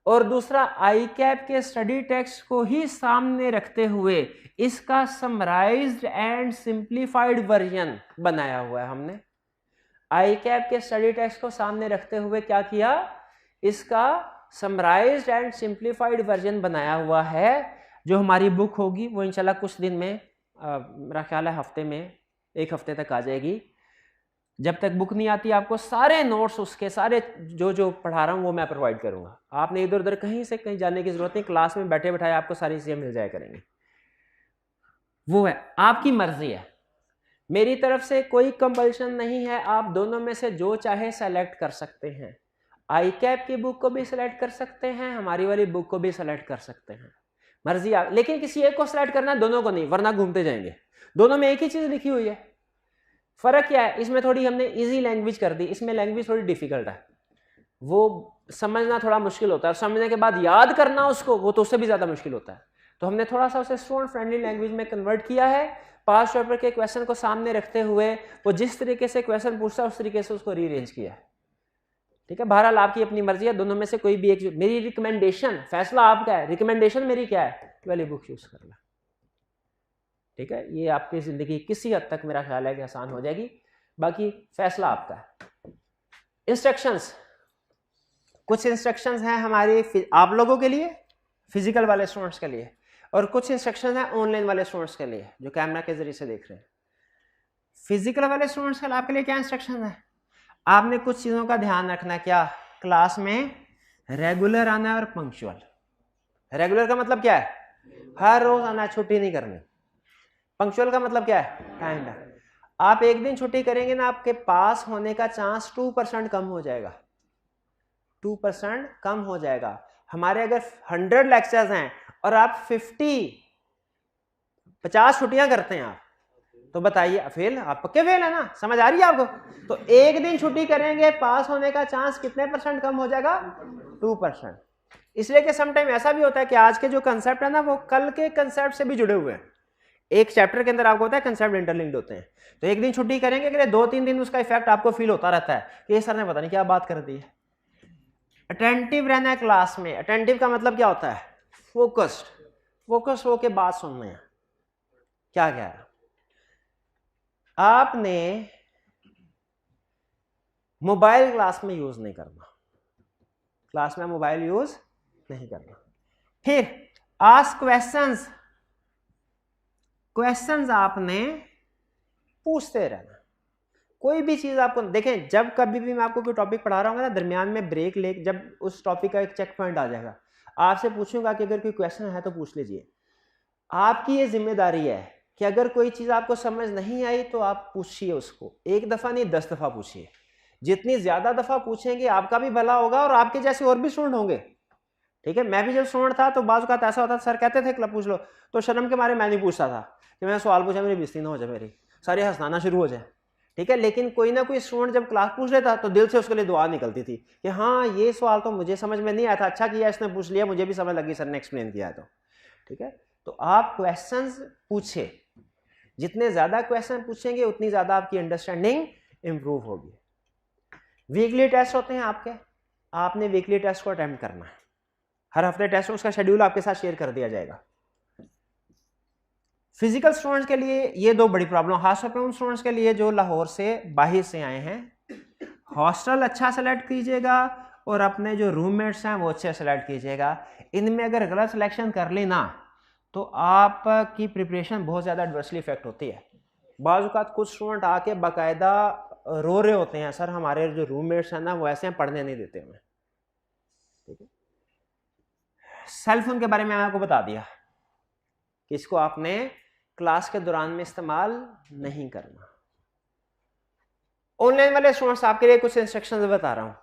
[SPEAKER 1] और दूसरा ICAP के स्टडी टेक्स्ट को ही सामने रखते हुए इसका समराइज्ड एंड सिंप्लीफाइड वर्जन बनाया हुआ है हमने। ICAP के स्टडी टेक्स्ट को सामने रखते हुए क्या किया? इसका समराइज्ड एंड सिंप्लीफाइड वर्जन बनाया हुआ है। जो हमारी बुक होगी वो इंशाल्लाह कुछ दिन में, मेरा ख्याल है हफ्ते में, 1 हफ्ते तक आ जाएगी। जब तक बुक नहीं आती आपको सारे नोट्स, उसके सारे जो पढ़ा रहा हूँ वो मैं प्रोवाइड करूँगा। आपने इधर उधर कहीं से कहीं जाने की जरूरत नहीं, क्लास में बैठे बैठाए आपको सारी चीज़ें मिल जाया करेंगी। वो है, आपकी मर्जी है, मेरी तरफ से कोई कंपल्शन नहीं है। आप दोनों में से जो चाहे सेलेक्ट कर सकते हैं। ICAP की बुक को भी सिलेक्ट कर सकते हैं, हमारी वाली बुक को भी सिलेक्ट कर सकते हैं, मर्जी आप। लेकिन किसी एक को सिलेक्ट करना है, दोनों को नहीं, वरना घूमते जाएंगे। दोनों में एक ही चीज लिखी हुई है। फर्क क्या है? इसमें थोड़ी हमने इजी लैंग्वेज कर दी, इसमें लैंग्वेज थोड़ी डिफिकल्ट है, वो समझना थोड़ा मुश्किल होता है, समझने के बाद याद करना उसको, वो तो उससे भी ज्यादा मुश्किल होता है। तो हमने थोड़ा सा उसे स्टूडेंट फ्रेंडली लैंग्वेज में कन्वर्ट किया है। पास पेपर के क्वेश्चन को सामने रखते हुए वो जिस तरीके से क्वेश्चन पूछता है उस तरीके से उसको रीअरेंज किया है। ठीक है, बहरहाल आपकी अपनी मर्जी है, दोनों में से कोई भी एक। मेरी रिकमेंडेशन, फैसला आपका है, रिकमेंडेशन मेरी क्या है? वाली बुक यूज कर ला। ठीक है, ये आपकी जिंदगी किसी हद तक मेरा ख्याल है कि आसान हो जाएगी। बाकी फैसला आपका है। इंस्ट्रक्शंस, कुछ इंस्ट्रक्शंस हैं हमारी आप लोगों के लिए, फिजिकल वाले स्टूडेंट्स के लिए, और कुछ इंस्ट्रक्शंस हैं ऑनलाइन वाले स्टूडेंट्स के लिए जो कैमरा के जरिए से देख रहे हैं। फिजिकल वाले स्टूडेंट्स के लिए आपके लिए क्या इंस्ट्रक्शन है? आपने कुछ चीजों का ध्यान रखना है। क्या? क्लास में रेगुलर आना है और पंक्चुअल। रेगुलर का मतलब क्या है? हर रोज आना, छुट्टी नहीं करनी। पंक्चुअल का मतलब क्या है? टाइम है। आप एक दिन छुट्टी करेंगे ना, आपके पास होने का चांस 2% कम हो जाएगा। 2% कम हो जाएगा। हमारे अगर 100 लेक्चर्स हैं और आप 50 छुट्टियां करते हैं आप, तो बताइए फेल? आप पक्के फेल है ना? समझ आ रही है आपको? तो एक दिन छुट्टी करेंगे, पास होने का चांस कितने % कम हो जाएगा? 2%। इसलिए कि सम टाइम ऐसा भी होता है कि आज के जो कंसेप्ट है ना, वो कल के कंसेप्ट से भी जुड़े हुए हैं। एक चैप्टर के अंदर आपको होता है कंसेप्ट इंटरलिंक्ड होते हैं, तो एक दिन छुट्टी करेंगे कि 2-3 दिन उसका इफेक्ट आपको फील होता रहता है कि ये सर ने पता नहीं क्या बात कर दी है। अटेंटिव रहना है क्लास में। अटेंटिव का मतलब क्या होता है? फोकस्ड, फोकस होके बात सुनना है। क्या कह रहा? आपने मोबाइल क्लास में यूज नहीं करना, क्लास में मोबाइल यूज नहीं करना। फिर आस्क क्वेश्चंस, क्वेश्चंस आपने पूछते रहना। कोई भी चीज आपको देखें, जब कभी भी मैं आपको कोई टॉपिक पढ़ा रहा हूँ ना, दरमियान में ब्रेक ले, जब उस टॉपिक का एक चेक पॉइंट आ जाएगा, आपसे पूछूंगा कि अगर कोई क्वेश्चन है तो पूछ लीजिए। आपकी ये जिम्मेदारी है कि अगर कोई चीज आपको समझ नहीं आई तो आप पूछिए उसको। एक दफा नहीं, 10 दफा पूछिए। जितनी ज्यादा दफा पूछेंगे आपका भी भला होगा और आपके जैसे और भी स्टूडेंट होंगे। ठीक है? मैं भी जब स्टूडेंट था तो बाज़ औक़ात ऐसा होता था, सर कहते थे क्लब पूछ लो, तो शर्म के मारे मैं नहीं पूछता था कि मैं सवाल पूछा मेरी बेइज्जती ना हो जाए, मेरी सारे हंसाना शुरू हो जाए। ठीक है? लेकिन कोई ना कोई स्टूडेंट जब क्लास पूछ लेता तो दिल से उसके लिए दुआ निकलती थी कि हाँ ये सवाल तो मुझे समझ में नहीं आया था, अच्छा किया इसने पूछ लिया, मुझे भी समझ लगी सर ने एक्सप्लेन किया है तो। ठीक है? तो आप क्वेश्चंस पूछे, जितने ज्यादा क्वेश्चन पूछेंगे उतनी ज्यादा आपकी अंडरस्टैंडिंग इंप्रूव होगी। वीकली टेस्ट होते हैं आपके, आपने वीकली टेस्ट को अटेम्प्ट करना है। हर हफ्ते टेस्ट, उसका शेड्यूल आपके साथ शेयर कर दिया जाएगा। फिजिकल स्टूडेंट्स के लिए ये दो बड़ी प्रॉब्लम, खासतौर पर उन स्टूडेंट्स के लिए जो लाहौर से बाहर से आए हैं। हॉस्टल अच्छा सेलेक्ट कीजिएगा और अपने जो रूममेट्स हैं वो अच्छे सेलेक्ट कीजिएगा। इनमें अगर गलत सिलेक्शन कर लेना तो आपकी प्रिपरेशन बहुत ज़्यादा एडवर्सली इफेक्ट होती है। बाज़ औक़ात कुछ स्टूडेंट आके बाकायदा रो रहे होते हैं, सर हमारे जो रूममेट्स हैं ना वो ऐसे हैं, पढ़ने नहीं देते हमें। ठीक है? सेलफोन के बारे में मैंने आपको बता दिया कि इसको आपने क्लास के दौरान में इस्तेमाल नहीं करना। ऑनलाइन वाले स्टूडेंट्स आपके लिए कुछ इंस्ट्रक्शंस बता रहा हूं।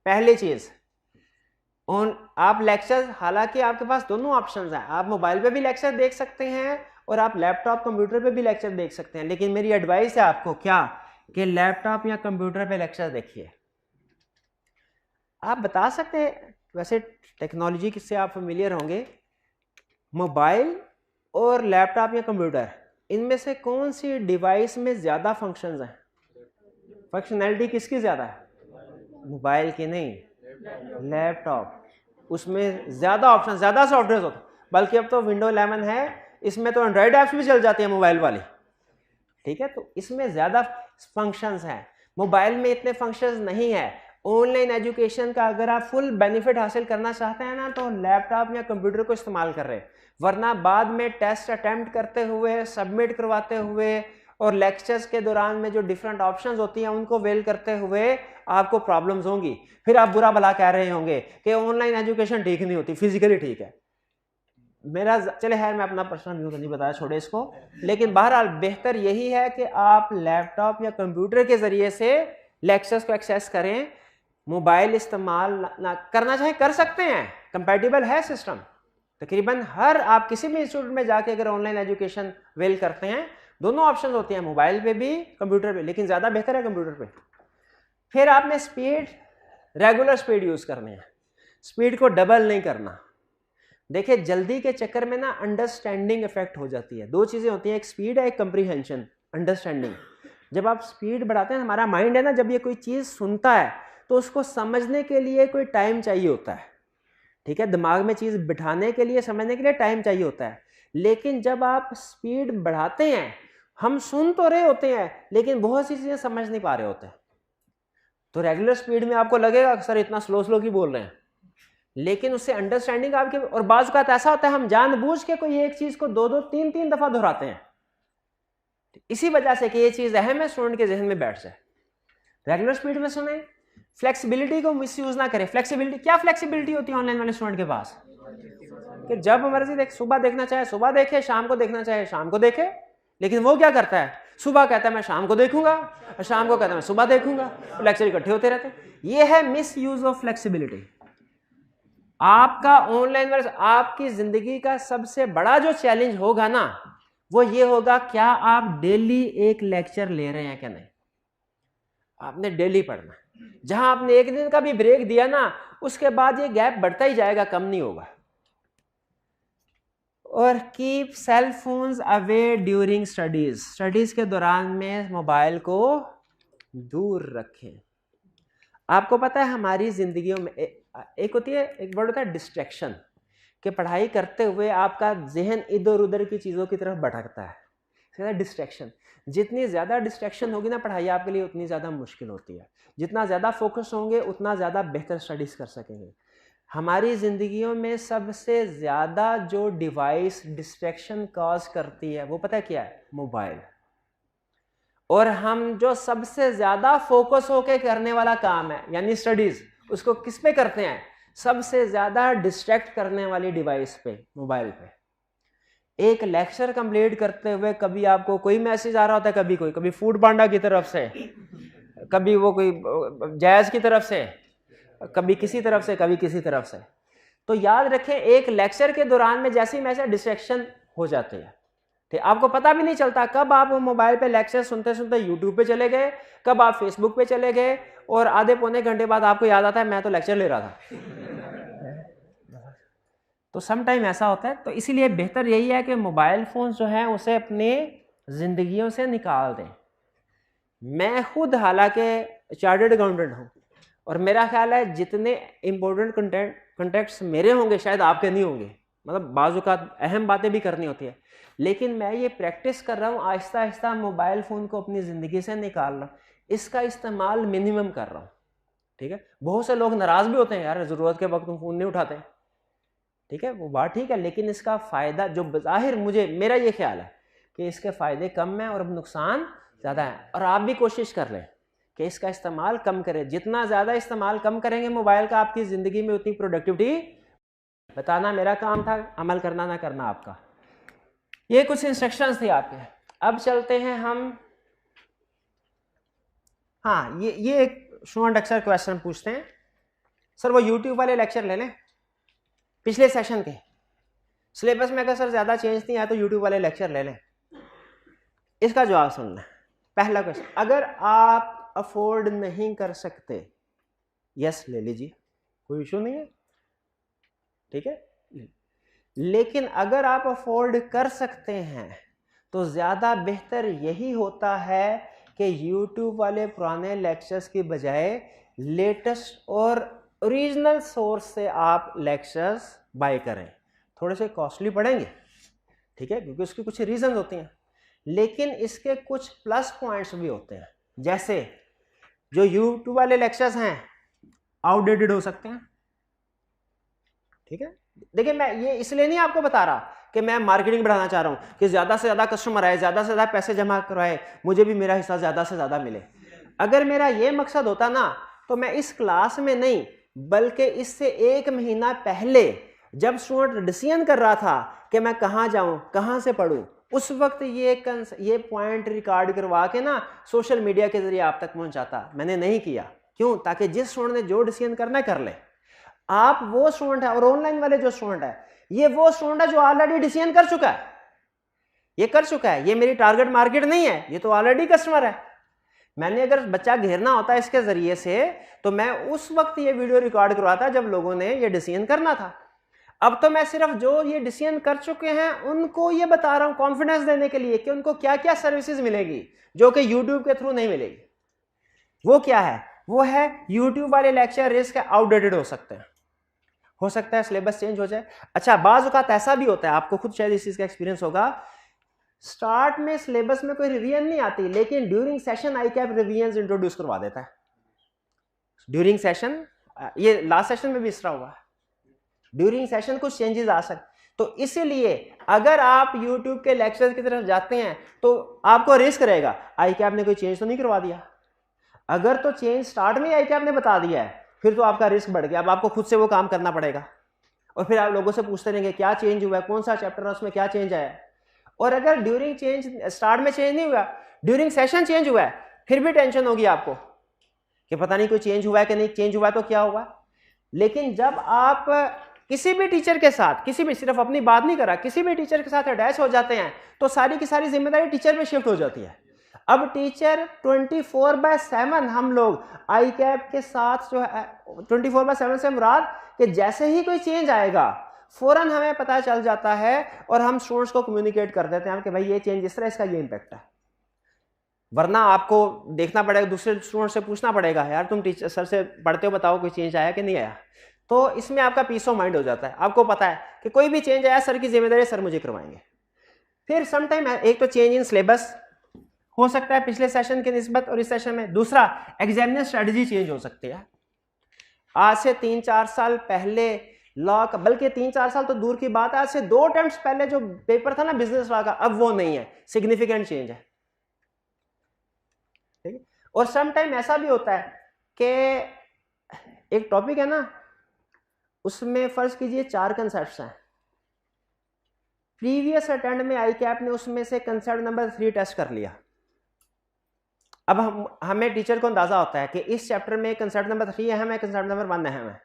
[SPEAKER 1] पहली चीज, आप लेक्चर, हालांकि आपके पास दोनों ऑप्शंस हैं, आप मोबाइल पे भी लेक्चर देख सकते हैं और आप लैपटॉप कंप्यूटर पे भी लेक्चर देख सकते हैं, लेकिन मेरी एडवाइस है आपको क्या कि लैपटॉप या कंप्यूटर पे लेक्चर देखिए। आप बता सकते हैं, वैसे टेक्नोलॉजी से आप फेमिलियर होंगे, मोबाइल और लैपटॉप या कंप्यूटर, इनमें से कौन सी डिवाइस में ज्यादा फंक्शंस हैं? फंक्शनैलिटी किसकी ज्यादा है? मोबाइल की नहीं, लैपटॉप। उसमें ज्यादा ऑप्शन, ज्यादा सॉफ्टवेयर होते, बल्कि अब तो विंडो 11 है, इसमें तो एंड्रॉइड ऐप्स भी चल जाती है मोबाइल वाली। ठीक है? तो इसमें ज्यादा फंक्शंस हैं, मोबाइल में इतने फंक्शंस नहीं है। ऑनलाइन एजुकेशन का अगर आप फुल बेनिफिट हासिल करना चाहते हैं ना, तो लैपटॉप या कंप्यूटर को इस्तेमाल कर रहे हैं, वरना बाद में टेस्ट अटेम्प्ट करते हुए, सबमिट करवाते हुए और लेक्चर्स के दौरान में जो डिफरेंट ऑप्शंस होती हैं उनको वेल करते हुए आपको प्रॉब्लम्स होंगी। फिर आप बुरा भला कह रहे होंगे कि ऑनलाइन एजुकेशन ठीक नहीं होती, फिजिकली ठीक है। मेरा चले खैर मैं अपना पर्सनल व्यू तो नहीं बताया, छोड़े इसको, लेकिन बहरहाल बेहतर यही है कि आप लैपटॉप या कंप्यूटर के जरिए से लेक्चर्स को एक्सेस करें। मोबाइल इस्तेमाल ना करना चाहे कर सकते हैं, कंपैटिबल है सिस्टम। तकरीबन हर, आप किसी भी इंस्टीट्यूट में जाके अगर ऑनलाइन एजुकेशन वेल करते हैं, दोनों ऑप्शन होती हैं, मोबाइल पे भी कंप्यूटर पे, लेकिन ज्यादा बेहतर है कंप्यूटर पे। फिर आपने स्पीड, रेगुलर स्पीड यूज करनी है, स्पीड को डबल नहीं करना। देखिए जल्दी के चक्कर में ना अंडरस्टैंडिंग इफेक्ट हो जाती है। दो चीजें होती हैं, एक स्पीड है, एक कंप्रीहेंशन, अंडरस्टैंडिंग। जब आप स्पीड बढ़ाते हैं, हमारा माइंड है ना, जब ये कोई चीज सुनता है तो उसको समझने के लिए कोई टाइम चाहिए होता है। ठीक है? दिमाग में चीज बिठाने के लिए, समझने के लिए टाइम चाहिए होता है। लेकिन जब आप स्पीड बढ़ाते हैं, हम सुन तो रहे होते हैं लेकिन बहुत सी चीजें समझ नहीं पा रहे होते हैं। तो रेगुलर स्पीड में आपको लगेगा सर इतना स्लो स्लो की बोल रहे हैं, लेकिन उससे अंडरस्टैंडिंग आपके, और बाज़ का ऐसा होता है हम जानबूझ के कोई एक चीज को 2-2 3-3 दफा दोहराते हैं इसी वजह से कि ये चीज अहम है, स्टूडेंट के जहन में बैठ जाए। रेगुलर स्पीड में सुने, फ्लेक्सिबिलिटी को मिसयूज ना करें। फ्लेक्सिबिलिटी, क्या फ्लेक्सिबिलिटी होती है ऑनलाइन वाले स्टूडेंट के पास कि जब मर्जी देख, सुबह देखना चाहे सुबह देखे, शाम को देखना चाहे शाम को देखे। लेकिन वो क्या करता है, सुबह कहता है मैं शाम को देखूंगा और शाम को कहता है मैं सुबह देखूंगा, लेक्चर इकट्ठे होते रहते हैं। ये है मिस यूज ऑफ फ्लेक्सिबिलिटी। आपका ऑनलाइन वर्क, आपकी जिंदगी का सबसे बड़ा जो चैलेंज होगा ना वो ये होगा, क्या आप डेली एक लेक्चर ले रहे हैं क्या नहीं। आपने डेली पढ़ना, जहां आपने एक दिन का भी ब्रेक दिया ना उसके बाद ये गैप बढ़ता ही जाएगा, कम नहीं होगा। और keep cell phones away during studies, studies के दौरान में मोबाइल को दूर रखें। आपको पता है हमारी जिंदगियों में एक होती है, एक वर्ड होता है डिस्ट्रैक्शन, कि पढ़ाई करते हुए आपका जहन इधर उधर की चीज़ों की तरफ भटकता है, डिस्ट्रैक्शन। जितनी ज़्यादा डिस्ट्रैक्शन होगी ना पढ़ाई आपके लिए उतनी ज़्यादा मुश्किल होती है। जितना ज़्यादा फोकस होंगे उतना ज़्यादा बेहतर स्टडीज़ कर सकेंगे। हमारी ज़िंदगियों में सबसे ज़्यादा जो डिवाइस डिस्ट्रैक्शन कॉज करती है वो पता है क्या है, मोबाइल। और हम जो सबसे ज़्यादा फोकस होके करने वाला काम है यानी स्टडीज़, उसको किस पे करते हैं, सबसे ज़्यादा डिस्ट्रैक्ट करने वाली डिवाइस पे, मोबाइल पे। एक लेक्चर कंप्लीट करते हुए कभी आपको कोई मैसेज आ रहा होता है, कभी फूड पांडा की तरफ से, कभी वो कोई जैज़ की तरफ से, कभी किसी तरफ से, कभी किसी तरफ से। तो याद रखें एक लेक्चर के दौरान में जैसे ही मैसेज डिस्ट्रैक्शन हो जाते हैं, ठीक, आपको पता भी नहीं चलता कब आप मोबाइल पे लेक्चर सुनते सुनते यूट्यूब पे चले गए, कब आप फेसबुक पे चले गए, और आधे पौने घंटे बाद आपको याद आता है मैं तो लेक्चर ले रहा था। तो सम टाइम ऐसा होता है। तो इसीलिए बेहतर यही है कि मोबाइल फोन जो है उसे अपने जिंदगियों से निकाल दें। मैं खुद हालांकि चार्टर्ड अकाउंटेंट हूँ और मेरा ख्याल है जितने इंपॉर्टेंट कंटेक्ट्स मेरे होंगे शायद आपके नहीं होंगे, मतलब बाज़ औक़ात अहम बातें भी करनी होती है, लेकिन मैं ये प्रैक्टिस कर रहा हूँ आहिस्ता आहिस्ता मोबाइल फ़ोन को अपनी ज़िंदगी से निकाल रहा हूँ, इसका इस्तेमाल मिनिमम कर रहा हूँ। ठीक है, बहुत से लोग नाराज़ भी होते हैं, यार ज़रूरत के वक्त तुम फ़ोन नहीं उठाते। ठीक है, वो बात ठीक है, लेकिन इसका फ़ायदा जो बज़ाहिर मेरा ये ख्याल है कि इसके फ़ायदे कम हैं और अब नुकसान ज़्यादा है। और आप भी कोशिश कर लें कि इसका इस्तेमाल कम करें। जितना ज़्यादा इस्तेमाल कम करेंगे मोबाइल का आपकी ज़िंदगी में उतनी प्रोडक्टिविटी। बताना मेरा काम था, अमल करना ना करना आपका। ये कुछ इंस्ट्रक्शंस थे आपके। अब चलते हैं हम, हाँ ये एक स्टूडेंट अक्सर क्वेश्चन पूछते हैं, सर वो यूट्यूब वाले लेक्चर ले लें पिछले सेशन के सिलेबस में, अगर सर ज़्यादा चेंज नहीं आया तो यूट्यूब वाले लेक्चर ले लें। इसका जवाब सुनना। पहला क्वेश्चन, अगर आप अफोर्ड नहीं कर सकते, यस ले लीजिए, कोई इशू नहीं है, ठीक है। लेकिन अगर आप अफोर्ड कर सकते हैं तो ज़्यादा बेहतर यही होता है कि यूट्यूब वाले पुराने लेक्चर्स की बजाय लेटेस्ट और ओरिजिनल सोर्स से आप लेक्चर्स बाय करें। थोड़े से कॉस्टली पड़ेंगे, ठीक है, क्योंकि उसकी कुछ रीजन होती हैं, लेकिन इसके कुछ प्लस पॉइंट्स भी होते हैं। जैसे जो यूट्यूब वाले लेक्चर्स हैं आउटडेटेड हो सकते हैं, ठीक है। देखिए मैं ये इसलिए नहीं आपको बता रहा कि मैं मार्केटिंग बढ़ाना चाह रहा हूं कि ज्यादा से ज्यादा कस्टमर आए, ज्यादा से ज्यादा पैसे जमा करवाए, मुझे भी मेरा हिस्सा ज्यादा से ज्यादा मिले। अगर मेरा ये मकसद होता ना तो मैं इस क्लास में नहीं बल्कि इससे 1 महीना पहले जब स्टूडेंट डिसीजन कर रहा था कि मैं कहाँ जाऊं, कहाँ से पढ़ूं, उस वक्त ये पॉइंट रिकॉर्ड करवा के ना सोशल मीडिया के जरिए आप तक पहुंचाता। मैंने नहीं किया, क्यों? ताकि जिस स्टूडेंट ने जो डिसीजन करना है कर ले। आप वो स्टूडेंट है और ऑनलाइन वाले जो स्टूडेंट है ये वो स्टूडेंट है जो ऑलरेडी डिसीजन कर चुका है, ये कर चुका है, ये मेरी टारगेट मार्केट नहीं है, ये तो ऑलरेडी कस्टमर है। मैंने अगर बच्चा घेरना होता इसके जरिए से तो मैं उस वक्त ये वीडियो रिकॉर्ड करवाता जब लोगों ने ये डिसीजन करना था। अब तो मैं सिर्फ जो ये डिसीजन कर चुके हैं उनको ये बता रहा हूं कॉन्फिडेंस देने के लिए कि उनको क्या क्या सर्विसेज मिलेगी जो कि यूट्यूब के थ्रू नहीं मिलेगी। वो क्या है? वो है यूट्यूब वाले लेक्चर रिस्क आउटडेटेड हो सकते हैं, हो सकता है सिलेबस चेंज हो जाए। अच्छा, बाज़ औक़ात ऐसा भी होता है, आपको खुद शायद इस चीज़ का एक्सपीरियंस होगा स्टार्ट में सिलेबस में कोई रिवीजन नहीं आती, लेकिन during session I cap revision introduce करवा देता है ड्यूरिंग सेशन। ये लास्ट सेशन में भी इस तरह हुआ, ड्यूरिंग सेशन कुछ चेंजेस आ सकते। तो इसीलिए अगर आप YouTube के लेक्चर की तरफ जाते हैं तो आपको रिस्क रहेगा आई कैप ने कोई चेंज तो नहीं करवा दिया। अगर तो चेंज स्टार्ट में आई कैप ने बता दिया है फिर तो आपका रिस्क बढ़ गया, अब आपको खुद से वो काम करना पड़ेगा और फिर आप लोगों से पूछते रहेंगे क्या चेंज हुआ है, कौन सा चैप्टर है उसमें क्या चेंज आया है। और अगर ड्यूरिंग चेंज स्टार्ट में चेंज नहीं हुआ, ड्यूरिंग सेशन चेंज हुआ है, फिर भी टेंशन होगी आपको कि पता नहीं कोई चेंज हुआ है कि नहीं, चेंज हुआ तो क्या हुआ। लेकिन जब आप किसी भी टीचर के साथ, किसी भी, सिर्फ अपनी बात नहीं करा, किसी भी टीचर के साथ अटैच हो जाते हैं तो सारी की सारी जिम्मेदारी टीचर पे शिफ्ट हो जाती है। अब टीचर 24/7 हम लोग आई कैप के साथ जो है 24/7 से मुराद कि जैसे ही कोई चेंज आएगा फौरन हमें पता चल जाता है और हम स्टूडेंट्स को कम्युनिकेट कर देते हैं कि भाई ये चेंज इस तरह, इसका ये इम्पैक्ट है। वरना आपको देखना पड़ेगा, दूसरे स्टूडेंट से पूछना पड़ेगा यार तुम टीचर सर से पढ़ते हो, बताओ कोई चेंज आया कि नहीं आया। तो इसमें आपका पीस ऑफ माइंड हो जाता है, आपको पता है कि कोई भी चेंज आया सर की जिम्मेदारी, सर मुझे करवाएंगे। फिर समटाइम एक तो चेंज इन सिलेबस हो सकता है पिछले सेशन के निस्बत और इस सेशन में। दूसरा एग्जामिनेशन स्ट्रेटजी चेंज हो सकती है। आज से 3-4 साल पहले लॉ का, बल्कि 3-4 साल तो दूर की बात है, आज से 2 अटेम्प्ट्स पहले जो पेपर था ना बिजनेस लॉ का, अब वो नहीं है, सिग्निफिकेंट चेंज है। ठीक है। और समटाइम ऐसा भी होता है कि एक टॉपिक है ना, उसमें फर्ज कीजिए 4 कंसेप्ट्स हैं, प्रीवियस अटेम्प्ट में आई कैप ने उसमें से कंसेप्ट नंबर 3 टेस्ट कर लिया। अब हमें टीचर को अंदाजा होता है कि इस चैप्टर में कंसेप्ट नंबर 3 अहम है, कंसेप्ट नंबर 1 अहम है।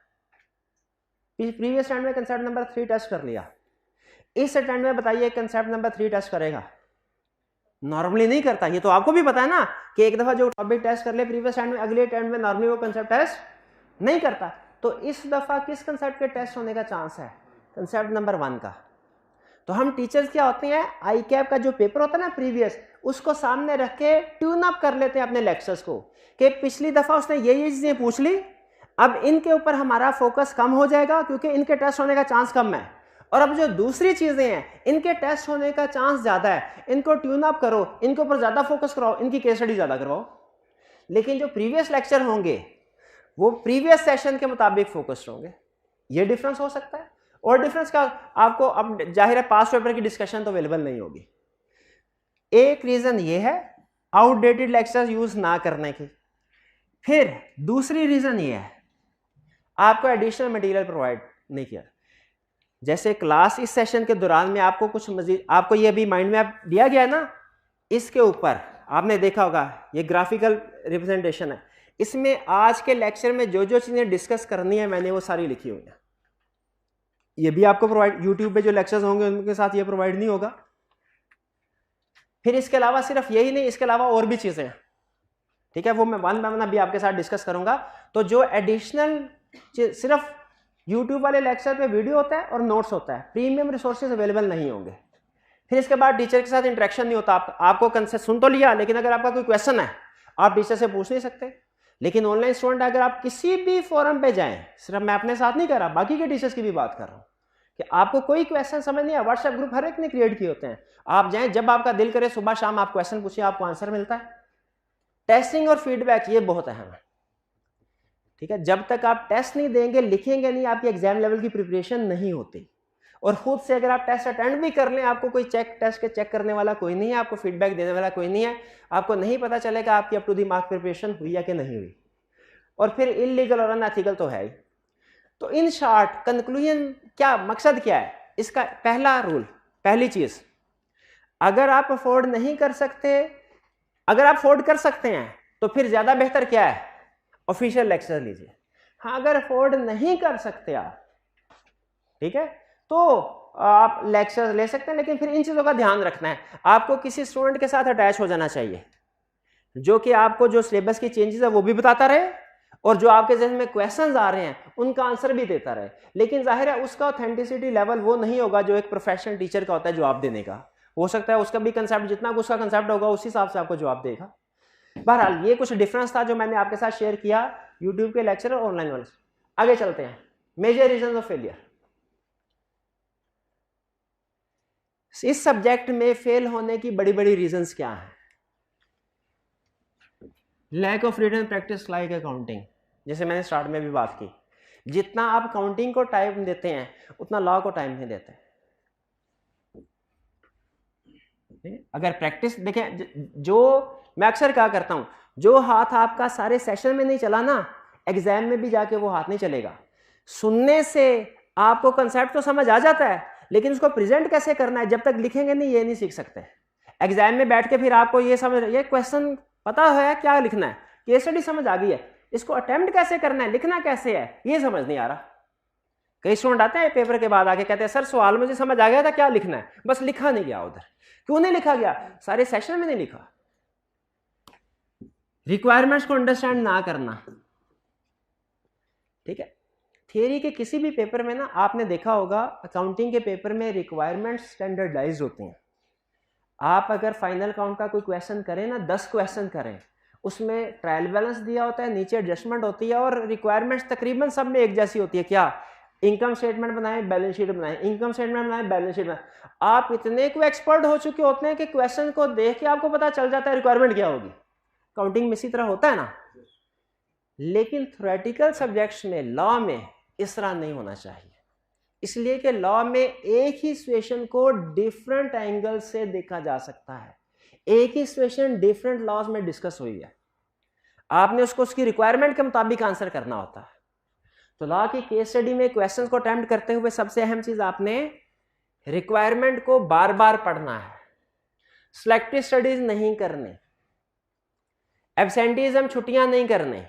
[SPEAKER 1] प्रीवियस अटेम्प्ट में कंसेप्ट नंबर 3 टेस्ट कर लिया, इस अटेम्प्ट में बताइए कंसेप्ट नंबर 3 टेस्ट करेगा? नॉर्मली नहीं करता। ये तो आपको भी पता है ना कि एक दफा जो टॉपिक टेस्ट कर ले प्रीवियस अटेम्प्ट में, अगले अटेम्प्ट में नॉर्मली वो कंसेप्ट टेस्ट नहीं करता। तो इस दफा किस कंसेप्ट के टेस्ट होने का चांस है? कंसेप्ट नंबर 1 का। तो हम टीचर्स क्या होते हैं, आई कैप का जो पेपर होता है ना प्रीवियस, उसको सामने रख के ट्यून अप कर लेते हैं अपने लेक्चर्स को कि पिछली दफा उसने ये चीजें पूछ ली, अब इनके ऊपर हमारा फोकस कम हो जाएगा क्योंकि इनके टेस्ट होने का चांस कम है, और अब जो दूसरी चीजें हैं इनके टेस्ट होने का चांस ज्यादा है, इनको ट्यून अप करो, इनके ऊपर ज्यादा फोकस कराओ, इनकी केस स्टडी ज्यादा करवाओ। लेकिन जो प्रीवियस लेक्चर होंगे वो प्रीवियस सेशन के मुताबिक फोकस्ड होंगे। ये डिफरेंस हो सकता है। और डिफरेंस का आपको, अब जाहिर है पास्ट पेपर की डिस्कशन तो अवेलेबल नहीं होगी। एक रीजन ये है आउटडेटेड लेक्चर्स यूज ना करने की। फिर दूसरी रीजन ये है आपको एडिशनल मटेरियल प्रोवाइड नहीं किया। जैसे क्लास इस सेशन के दौरान में आपको कुछ मजीद, आपको ये भी माइंड में आप दिया गया है ना, इसके ऊपर आपने देखा होगा ये ग्राफिकल रिप्रेजेंटेशन है, इसमें आज के लेक्चर में जो जो चीजें डिस्कस करनी है मैंने वो सारी लिखी हुई है। ये भी आपको प्रोवाइड, यूट्यूब पे जो लेक्चर्स होंगे उनके साथ ये प्रोवाइड नहीं होगा। फिर इसके अलावा सिर्फ यही नहीं, इसके अलावा और भी चीजें हैं, ठीक है, वो मैं वन बाय वन अभी आपके साथ डिस्कस करूंगा। तो जो एडिशनल, सिर्फ यूट्यूब वाले लेक्चर पे वीडियो होता है और नोट्स होता है, प्रीमियम रिसोर्सेज अवेलेबल नहीं होंगे। फिर इसके बाद टीचर के साथ इंटरेक्शन नहीं होता। आपको कंसेप्ट सुन तो लिया, लेकिन अगर आपका कोई क्वेश्चन है आप टीचर से पूछ नहीं सकते। लेकिन ऑनलाइन स्टूडेंट अगर आप किसी भी फोरम पे जाएं, सिर्फ मैं अपने साथ नहीं कर रहा, बाकी के टीचर्स की भी बात कर रहा हूं, कि आपको कोई क्वेश्चन समझ नहीं है, व्हाट्सएप ग्रुप हर एक ने क्रिएट किए होते हैं, आप जाएं, जब आपका दिल करे सुबह शाम आप क्वेश्चन पूछिए, आपको आंसर मिलता है। टेस्टिंग और फीडबैक ये बहुत अहम है, ठीक है। जब तक आप टेस्ट नहीं देंगे, लिखेंगे नहीं, आपकी एग्जाम लेवल की प्रिपरेशन नहीं होती। और खुद से अगर आप टेस्ट अटेंड भी कर लें, आपको कोई टेस्ट के चेक करने वाला कोई नहीं है, आपको फीडबैक देने वाला कोई नहीं है, आपको नहीं पता चलेगा आपकी up to the mark preparation हुई या कि नहीं हुई। और फिर इलीगल और अनएथिकल तो है ही। तो इन शॉर्ट कंक्लूजन क्या, मकसद क्या है इसका? पहला रूल, पहली चीज, अगर आप अफोर्ड नहीं कर सकते, अगर आप अफोर्ड कर सकते हैं तो फिर ज्यादा बेहतर क्या है, ऑफिशियल लेक्चर लीजिए। हाँ, अगर अफोर्ड नहीं कर सकते आप, ठीक है, तो आप लेक्चर ले सकते हैं, लेकिन फिर इन चीजों का ध्यान रखना है। आपको किसी स्टूडेंट के साथ अटैच हो जाना चाहिए जो कि आपको जो सिलेबस की चेंजेस है वो भी बताता रहे, और जो आपके जहन में क्वेश्चंस आ रहे हैं उनका आंसर भी देता रहे। लेकिन जाहिर है उसका ऑथेंटिसिटी लेवल वो नहीं होगा जो एक प्रोफेशनल टीचर का होता है जवाब देने का। हो सकता है उसका भी कंसेप्ट, जितना उसका कंसेप्ट होगा उसी हिसाब से आपको जवाब देगा। बहरहाल ये कुछ डिफरेंस था जो मैंने आपके साथ शेयर किया यूट्यूब के लेक्चर और ऑनलाइन वाले। आगे चलते हैं, मेजर रीजन ऑफ फेलियर। इस सब्जेक्ट में फेल होने की बड़ी बड़ी रीजंस क्या हैं? Lack of written practice like accounting, जैसे मैंने स्टार्ट में भी बात की, जितना आप काउंटिंग को टाइम देते हैं उतना लॉ को टाइम नहीं देते। अगर प्रैक्टिस देखें, जो मैं अक्सर क्या करता हूं, जो हाथ आपका सारे सेशन में नहीं चला ना, एग्जाम में भी जाके वो हाथ नहीं चलेगा। सुनने से आपको कंसेप्ट तो समझ आ जाता है, लेकिन उसको प्रेजेंट कैसे करना है जब तक लिखेंगे नहीं, ये नहीं सीख सकते। एग्जाम में बैठ के फिर आपको ये समझ, ये क्वेश्चन पता है क्या लिखना है, केस स्टडी समझ आ गई है, इसको अटेम्प्ट कैसे करना है, लिखना कैसे है, ये समझ नहीं आ रहा। कई स्टूडेंट आते हैं पेपर के बाद आके कहते हैं सर सवाल मुझे समझ आ गया था, क्या लिखना है, बस लिखा नहीं गया उधर। क्यों नहीं लिखा गया? सारे सेशन में नहीं लिखा। रिक्वायरमेंट्स को अंडरस्टैंड ना करना, ठीक है। थियरी के किसी भी पेपर में ना आपने देखा होगा, अकाउंटिंग के पेपर में रिक्वायरमेंट्स स्टैंडर्डाइज होती हैं। आप अगर फाइनल काउंट का कोई क्वेश्चन करें ना, 10 क्वेश्चन करें, उसमें ट्रायल बैलेंस दिया होता है, नीचे एडजस्टमेंट होती है, और रिक्वायरमेंट्स तकरीबन सब में एक जैसी होती है। क्या? इनकम स्टेटमेंट बनाएं, बैलेंस शीट बनाएं, इनकम स्टेटमेंट बनाएं, बैलेंस शीट बनाएं। आप इतने को एक्सपर्ट हो चुके होते हैं कि क्वेश्चन को देख के आपको पता चल जाता है रिक्वायरमेंट क्या होगी। काउंटिंग में इसी तरह होता है ना। लेकिन थ्योरेटिकल सब्जेक्ट्स में, लॉ में इस तरह नहीं होना चाहिए, इसलिए कि लॉ में एक ही सिचुएशन को डिफरेंट एंगल से देखा जा सकता है। एक ही सिचुएशन डिफरेंट लॉज में डिस्कस हुई है, आपने उसको उसकी रिक्वायरमेंट के मुताबिक आंसर करना होता है। तो लॉ की केस स्टडी में क्वेश्चंस को अटेम्प्ट करते हुए सबसे अहम चीज आपने रिक्वायरमेंट को बार बार पढ़ना है, सिलेक्टिव स्टडीज नहीं करने, एब्सेंटीज्म छुट्टियां नहीं करने,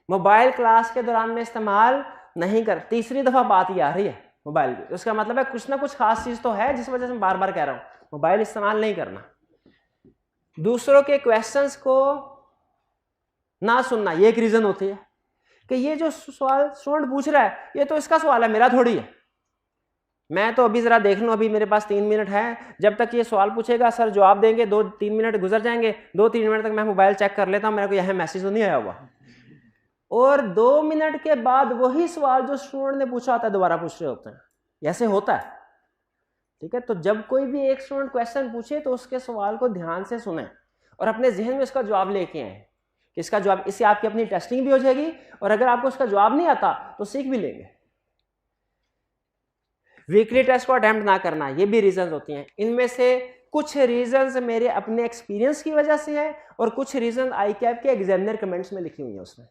[SPEAKER 1] मोबाइल क्लास के दौरान में इस्तेमाल नहीं कर। तीसरी दफा बात ये आ रही है मोबाइल की, उसका मतलब है कुछ ना कुछ खास चीज तो है जिस वजह से मैं बार बार कह रहा हूं मोबाइल इस्तेमाल नहीं करना। दूसरों के क्वेश्चंस को ना सुनना, ये एक रीजन होती है कि ये जो सवाल स्टूडेंट पूछ रहा है ये तो इसका सवाल है, मेरा थोड़ी है। मैं तो अभी जरा देख लूं, अभी मेरे पास 3 मिनट है, जब तक ये सवाल पूछेगा सर जवाब देंगे, 2-3 मिनट गुजर जाएंगे, 2-3 मिनट तक मैं मोबाइल चेक कर लेता हूं, मेरे को यह मैसेज तो नहीं आया हुआ। और 2 मिनट के बाद वही सवाल जो स्टूडेंट ने पूछा होता है दोबारा पूछ रहे होते हैं। ऐसे होता है, ठीक है। तो जब कोई भी एक स्टूडेंट क्वेश्चन पूछे तो उसके सवाल को ध्यान से सुने और अपने जहन में उसका जवाब लेके आए। इसका जवाब, इससे आपकी अपनी टेस्टिंग भी हो जाएगी, और अगर आपको उसका जवाब नहीं आता तो सीख भी लेंगे। वीकली टेस्ट को अटेम्प्ट ना करना, ये भी रीजन होती हैं। इनमें से कुछ रीजंस मेरे अपने एक्सपीरियंस की वजह से है, और कुछ रीजन आईकैप के एग्जामिनर कमेंट्स में लिखी हुई है। उसमें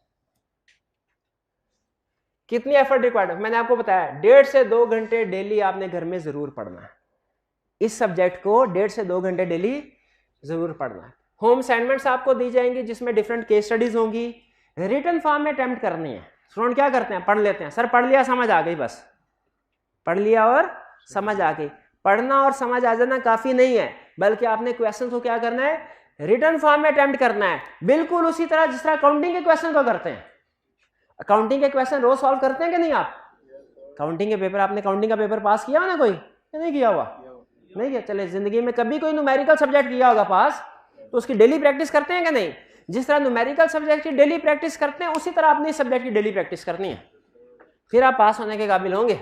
[SPEAKER 1] कितनी एफर्ट रिक्वायर्ड, मैंने आपको बताया 1.5 से 2 घंटे डेली आपने घर में जरूर पढ़ना है। इस सब्जेक्ट को 1.5 से 2 घंटे डेली जरूर पढ़ना है। होम असाइनमेंट्स आपको दी जाएंगी जिसमें डिफरेंट केस स्टडीज होंगी, रिटन फॉर्म में अटेम्प्ट करनी है। स्टूडेंट क्या करते हैं, पढ़ लेते हैं, सर पढ़ लिया समझ आ गई, बस पढ़ लिया और समझ आ गई। पढ़ना और समझ आ जाना काफी नहीं है, बल्कि आपने क्वेश्चन को क्या करना है, रिटन फॉर्म में अटेम्प्ट करना है, बिल्कुल उसी तरह जिस तरह अकाउंटिंग के क्वेश्चन को करते हैं। अकाउंटिंग के क्वेश्चन रोज सॉल्व करते हैं कि नहीं आप? अकाउंटिंग के पेपर, आपने अकाउंटिंग का पेपर पास किया ना कोई, नहीं किया हुआ? नहीं किया। चले, जिंदगी में कभी कोई न्यूमेरिकल सब्जेक्ट किया होगा पास, तो उसकी डेली प्रैक्टिस करते हैं कि नहीं? जिस तरह न्यूमेरिकल सब्जेक्ट की डेली प्रैक्टिस करते हैं, उसी तरह आपने इस सब्जेक्ट की डेली प्रैक्टिस करनी है, फिर आप पास होने के काबिल होंगे।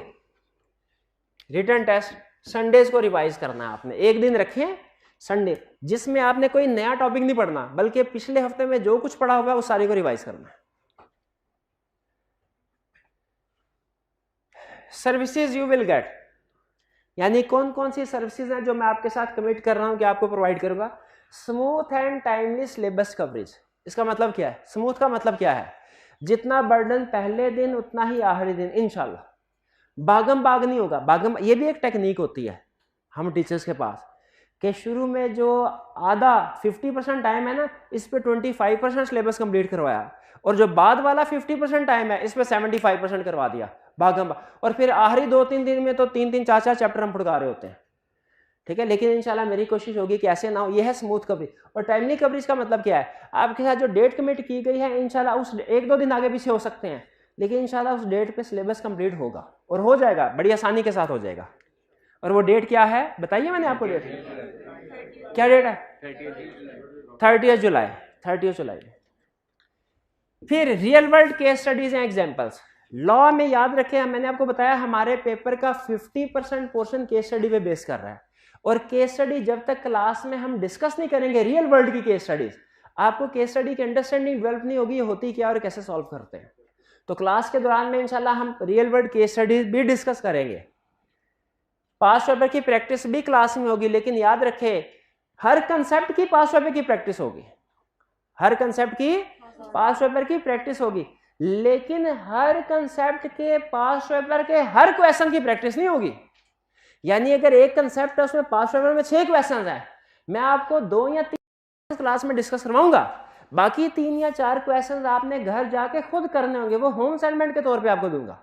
[SPEAKER 1] रिटन टेस्ट संडेज को रिवाइज करना है आपने, एक दिन रखें संडे, जिसमें आपने कोई नया टॉपिक नहीं पढ़ना, बल्कि पिछले हफ्ते में जो कुछ पढ़ा हुआ है उस सारे को रिवाइज करना है। सर्विसेज यू विल गेट, यानी कौन कौन सी सर्विसेज हैं जो मैं आपके साथ कमिट कर रहा हूं कि आपको प्रोवाइड करूंगा। Smooth and timely syllabus coverage. इसका मतलब क्या है? स्मूथ का मतलब क्या है, जितना बर्डन पहले दिन उतना ही आखिरी दिन इंशाल्लाह। भागम भाग नहीं होगा। भागम, ये भी एक टेक्निक होती है हम टीचर्स के पास, कि शुरू में जो आधा 50% टाइम है ना, इस पे 25% सिलेबस कंप्लीट करवाया, और जो बाद वाला 50% टाइम है इस पे 75% करवा दिया भागम, और फिर आखिरी 2-3 दिन में तो 3-3, 4-4 चैप्टर हम पढ़ा रहे होते हैं, ठीक है। लेकिन इंशाल्लाह मेरी कोशिश होगी कि ऐसे ना हो। यह है स्मूथ कवरेज। और टाइमली कवरेज का मतलब क्या है, आपके साथ जो डेट कमिट की गई है इंशाल्लाह उस 1-2 दिन आगे पीछे हो सकते हैं, लेकिन इंशाल्लाह उस डेट पे सिलेबस कंप्लीट होगा, और हो जाएगा, बड़ी आसानी के साथ हो जाएगा। और वो डेट क्या है बताइए, मैंने आपको डेट क्या डेट है? 30 जुलाई। 30 जुलाई। फिर real world case studies and examples. Law में याद रखें, मैंने आपको बताया हमारे पेपर का 50% पोर्शन केस स्टडी पे बेस कर रहा है, और केस स्टडी जब तक क्लास में हम डिस्कस नहीं करेंगे रियल वर्ल्ड की केस स्टडीज, आपको केस स्टडी की अंडरस्टैंडिंग डेवलप नहीं होगी, ये होती क्या और कैसे सॉल्व करते हैं। तो क्लास के दौरान में इंशाल्लाह हम रियल वर्ल्ड केस स्टडीज भी डिस्कस करेंगे, पास्ट पेपर की प्रैक्टिस भी क्लास में होगी, लेकिन याद रखें हर कंसेप्ट की पास्ट पेपर की प्रैक्टिस होगी, हर कंसेप्ट की पास्ट पेपर की प्रैक्टिस होगी, लेकिन हर कंसेप्ट के पास्ट पेपर के हर क्वेश्चन की प्रैक्टिस नहीं होगी। यानी अगर एक कंसेप्ट है उसमें पास्ट पेपर में 6 क्वेश्चन है, मैं आपको 2 या 3 क्लास में डिस्कस करवाऊंगा, बाकी 3 या 4 क्वेश्चन आपने घर जाके खुद करने होंगे, वो होम असाइनमेंट के तौर पे आपको दूंगा।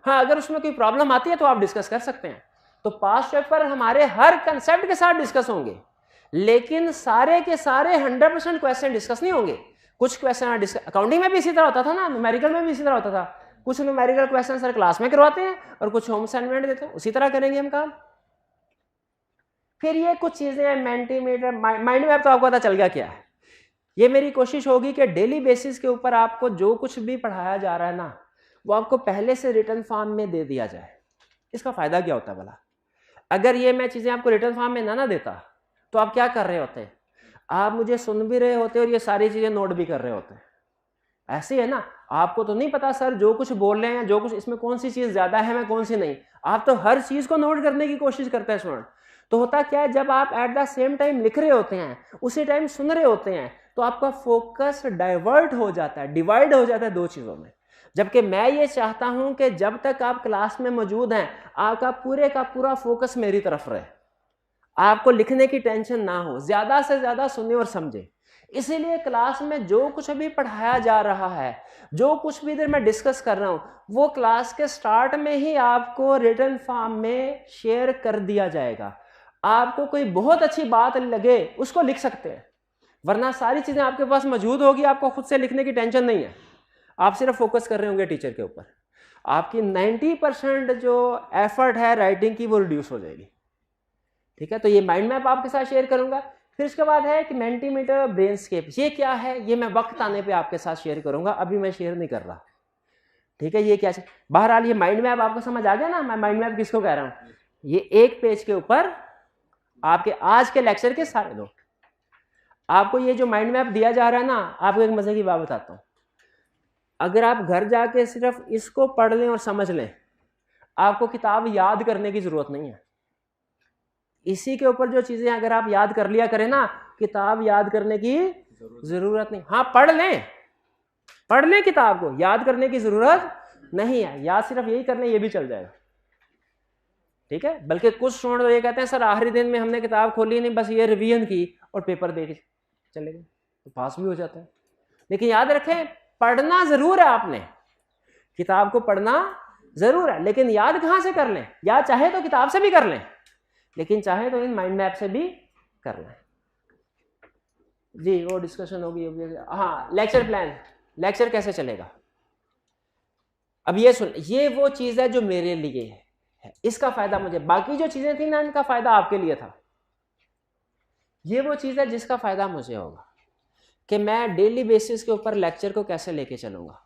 [SPEAKER 1] हाँ, अगर उसमें कोई प्रॉब्लम आती है तो आप डिस्कस कर सकते हैं। तो पास्ट पेपर हमारे हर कंसेप्ट के साथ डिस्कस होंगे, लेकिन सारे के सारे 100% क्वेश्चन डिस्कस नहीं होंगे। कुछ क्वेश्चन अकाउंटिंग में भी इसी तरह होता था ना, न्यूमेरिकल में भी इसी तरह होता था, कुछ न्यूमेरिकल क्वेश्चन सर क्लास में करवाते हैं और कुछ होम असाइनमेंट देते हैं, उसी तरह करेंगे हम काम। फिर ये कुछ चीजें हैं, मेंटीमीटर, माइंड मैप तो आपको पता चल गया क्या है। ये मेरी कोशिश होगी कि डेली बेसिस के ऊपर आपको जो कुछ भी पढ़ाया जा रहा है ना, वो आपको पहले से रिटन फॉर्म में दे दिया जाए। इसका फायदा क्या होता है भला? अगर ये मैं चीजें आपको रिटन फॉर्म में ना देता तो आप क्या कर रहे होते? आप मुझे सुन भी रहे होते और ये सारी चीजें नोट भी कर रहे होते। ऐसे है ना, आपको तो नहीं पता सर जो कुछ बोल रहे हैं, जो कुछ इसमें कौन सी चीज ज्यादा है मैं कौन सी नहीं, आप तो हर चीज को नोट करने की कोशिश करते हैं स्टूडेंट। तो होता क्या है, जब आप एट द सेम टाइम लिख रहे होते हैं, उसी टाइम सुन रहे होते हैं, तो आपका फोकस डाइवर्ट हो जाता है, डिवाइड हो जाता है 2 चीजों में। जबकि मैं ये चाहता हूं कि जब तक आप क्लास में मौजूद हैं, आपका पूरे का पूरा फोकस मेरी तरफ रहे, आपको लिखने की टेंशन ना हो, ज्यादा से ज्यादा सुने और समझे। इसीलिए क्लास में जो कुछ भी पढ़ाया जा रहा है, जो कुछ भी इधर मैं डिस्कस कर रहा हूं, वो क्लास के स्टार्ट में ही आपको रिटन फॉर्म में शेयर कर दिया जाएगा। आपको कोई बहुत अच्छी बात लगे उसको लिख सकते हैं, वरना सारी चीजें आपके पास मौजूद होगी, आपको खुद से लिखने की टेंशन नहीं है, आप सिर्फ फोकस कर रहे होंगे टीचर के ऊपर। आपकी 90% जो एफर्ट है राइटिंग की वो रिड्यूस हो जाएगी। ठीक है, तो ये माइंड मैप आपके साथ शेयर करूंगा। फिर इसके बाद है कि मेंटीमीटर, ब्रेनस्केप, ये क्या है ये मैं वक्त आने पे आपके साथ शेयर करूंगा, अभी मैं शेयर नहीं कर रहा। ठीक है, ये क्या है? बहरहाल ये माइंड मैप आपको समझ आ गया ना, मैं माइंड मैप किसको कह रहा हूं? ये एक पेज के ऊपर आपके आज के लेक्चर के सारे लोग, आपको ये जो माइंड मैप दिया जा रहा है ना, आपको एक मजे की बात बताता हूं। अगर आप घर जाके सिर्फ इसको पढ़ लें और समझ लें, आपको किताब याद करने की जरूरत नहीं है। इसी के ऊपर जो चीजें अगर आप याद कर लिया करें ना, किताब याद करने की जरूरत नहीं। हाँ, पढ़ लें किताब को, याद करने की जरूरत नहीं है, याद सिर्फ यही करने ये भी चल जाएगा। ठीक है, बल्कि कुछ स्टूडेंट तो ये कहते हैं सर आखिरी दिन में हमने किताब खोली नहीं, बस ये रिवीजन की और पेपर दे के चले गए, तो पास भी हो जाता है। लेकिन याद रखें, पढ़ना जरूर है, आपने किताब को पढ़ना जरूर है, लेकिन याद कहां से कर लें? या चाहे तो किताब से भी कर लें, लेकिन चाहे तो इन माइंड मैप से भी कर लें। जी वो डिस्कशन होगी। हाँ, लेक्चर प्लान, लेक्चर कैसे चलेगा? अब ये सुन, ये वो चीज है जो मेरे लिए है, इसका फायदा मुझे, बाकी जो चीजें थी ना इनका फायदा आपके लिए था। ये वो चीज है जिसका फायदा मुझे होगा कि मैं डेली बेसिस के ऊपर लेक्चर को कैसे लेके चलूंगा।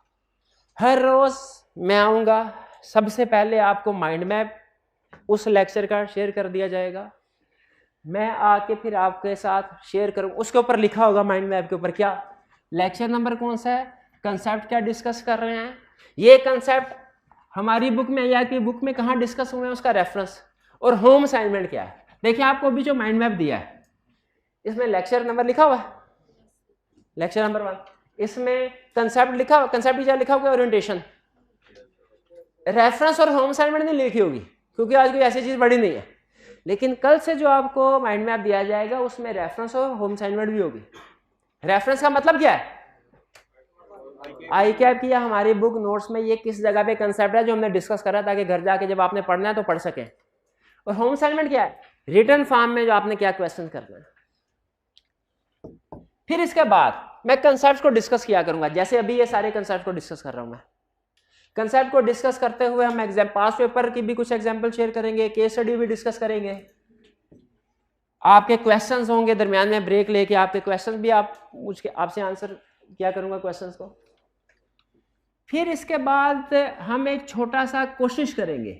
[SPEAKER 1] हर रोज मैं आऊंगा, सबसे पहले आपको माइंड मैप उस लेक्चर का शेयर कर दिया जाएगा, मैं आके फिर आपके साथ शेयर करूँ, उसके ऊपर लिखा होगा माइंड मैप के ऊपर क्या लेक्चर नंबर कौन सा है, कंसेप्ट क्या डिस्कस कर रहे हैं, ये कंसेप्ट हमारी बुक में या कि बुक में कहाँ डिस्कस हुए हैं उसका रेफरेंस, और होम असाइनमेंट क्या है। देखिए आपको अभी जो माइंड मैप दिया है इसमें लेक्चर नंबर लिखा हुआ है, लेक्चर नंबर 1, इसमें कंसेप्ट लिखा हुआ, कंसेप्ट क्या लिखा हुआ, ओरिएंटेशन, रेफरेंस और होम असाइनमेंट नहीं लिखी होगी क्योंकि आज कोई ऐसी चीज बड़ी नहीं है। लेकिन कल से जो आपको माइंड मैप दिया जाएगा उसमें रेफरेंस और होम असाइनमेंट भी होगी। रेफरेंस का मतलब क्या है? आई कैप किया हमारी बुक नोट्स में ये किस जगह पे कंसेप्ट है जो हमने डिस्कस करा, ताकि घर जाके जब आपने पढ़ना है तो पढ़ सके। और होम असाइनमेंट क्या है? रिटन फॉर्म में जो आपने क्या क्वेश्चन करना है। फिर इसके बाद मैं कंसेप्ट को डिस्कस किया करूंगा, जैसे अभी ये सारे कंसेप्ट को डिस्कस कर रहा हूं मैं। कंसेप्ट को डिस्कस करते हुए हम एग्जाम पास पेपर की भी कुछ एग्जाम्पल शेयर करेंगे, केस स्टडी भी डिस्कस करेंगे, आपके क्वेश्चंस होंगे, दरमियान में ब्रेक लेके आपके क्वेश्चंस भी आपसे आंसर किया करूंगा क्वेश्चंस को। फिर इसके बाद हम एक छोटा सा कोशिश करेंगे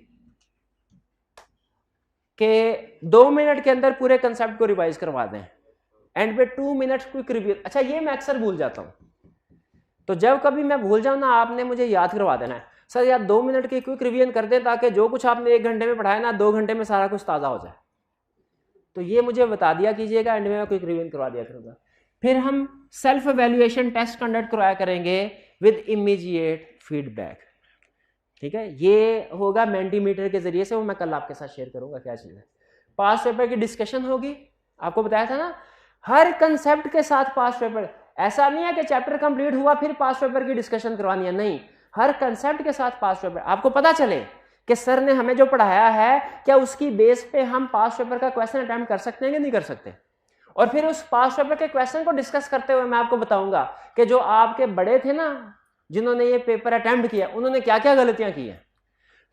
[SPEAKER 1] कि 2 मिनट के अंदर पूरे कंसेप्ट को रिवाइज करवा दें, एंड पे 2 मिनट क्विक रिव्यू। अच्छा ये मैं अक्सर भूल जाता हूँ, तो जब कभी मैं भूल जाऊँ ना, आपने मुझे याद करवा देना है, सर यार 2 मिनट की क्विक रिवीजन कर दें ताकि जो कुछ आपने 1 घंटे में पढ़ाया ना 2 घंटे में सारा कुछ ताज़ा हो जाए। तो ये मुझे बता दिया कीजिएगा, एंड में मैं क्विक रिवीजन करवा दिया करूँगा। फिर हम सेल्फ एवेल्युएशन टेस्ट कंडक्ट करवाया करेंगे विद इमीडिएट फीडबैक, ठीक है। ये होगा मेंटीमीटर के जरिए से, वो मैं कल आपके साथ शेयर करूंगा क्या चीज़ है। पास पेपर की डिस्कशन होगी, आपको बताया था ना, हर कंसेप्ट के साथ पास पेपर। ऐसा नहीं है कि चैप्टर कंप्लीट हुआ फिर पास पेपर की डिस्कशन करवानी है, नहीं, हर कंसेप्ट के साथ पास पेपर। आपको पता चले कि सर ने हमें जो पढ़ाया है क्या उसकी बेस पे हम पास पेपर का क्वेश्चन अटेम्प्ट कर सकते हैं कि नहीं कर सकते। और फिर उस पास पेपर के क्वेश्चन को डिस्कस करते हुए मैं आपको बताऊंगा कि जो आपके बड़े थे ना जिन्होंने ये पेपर अटेम्प्ट किया उन्होंने क्या क्या गलतियां की हैं।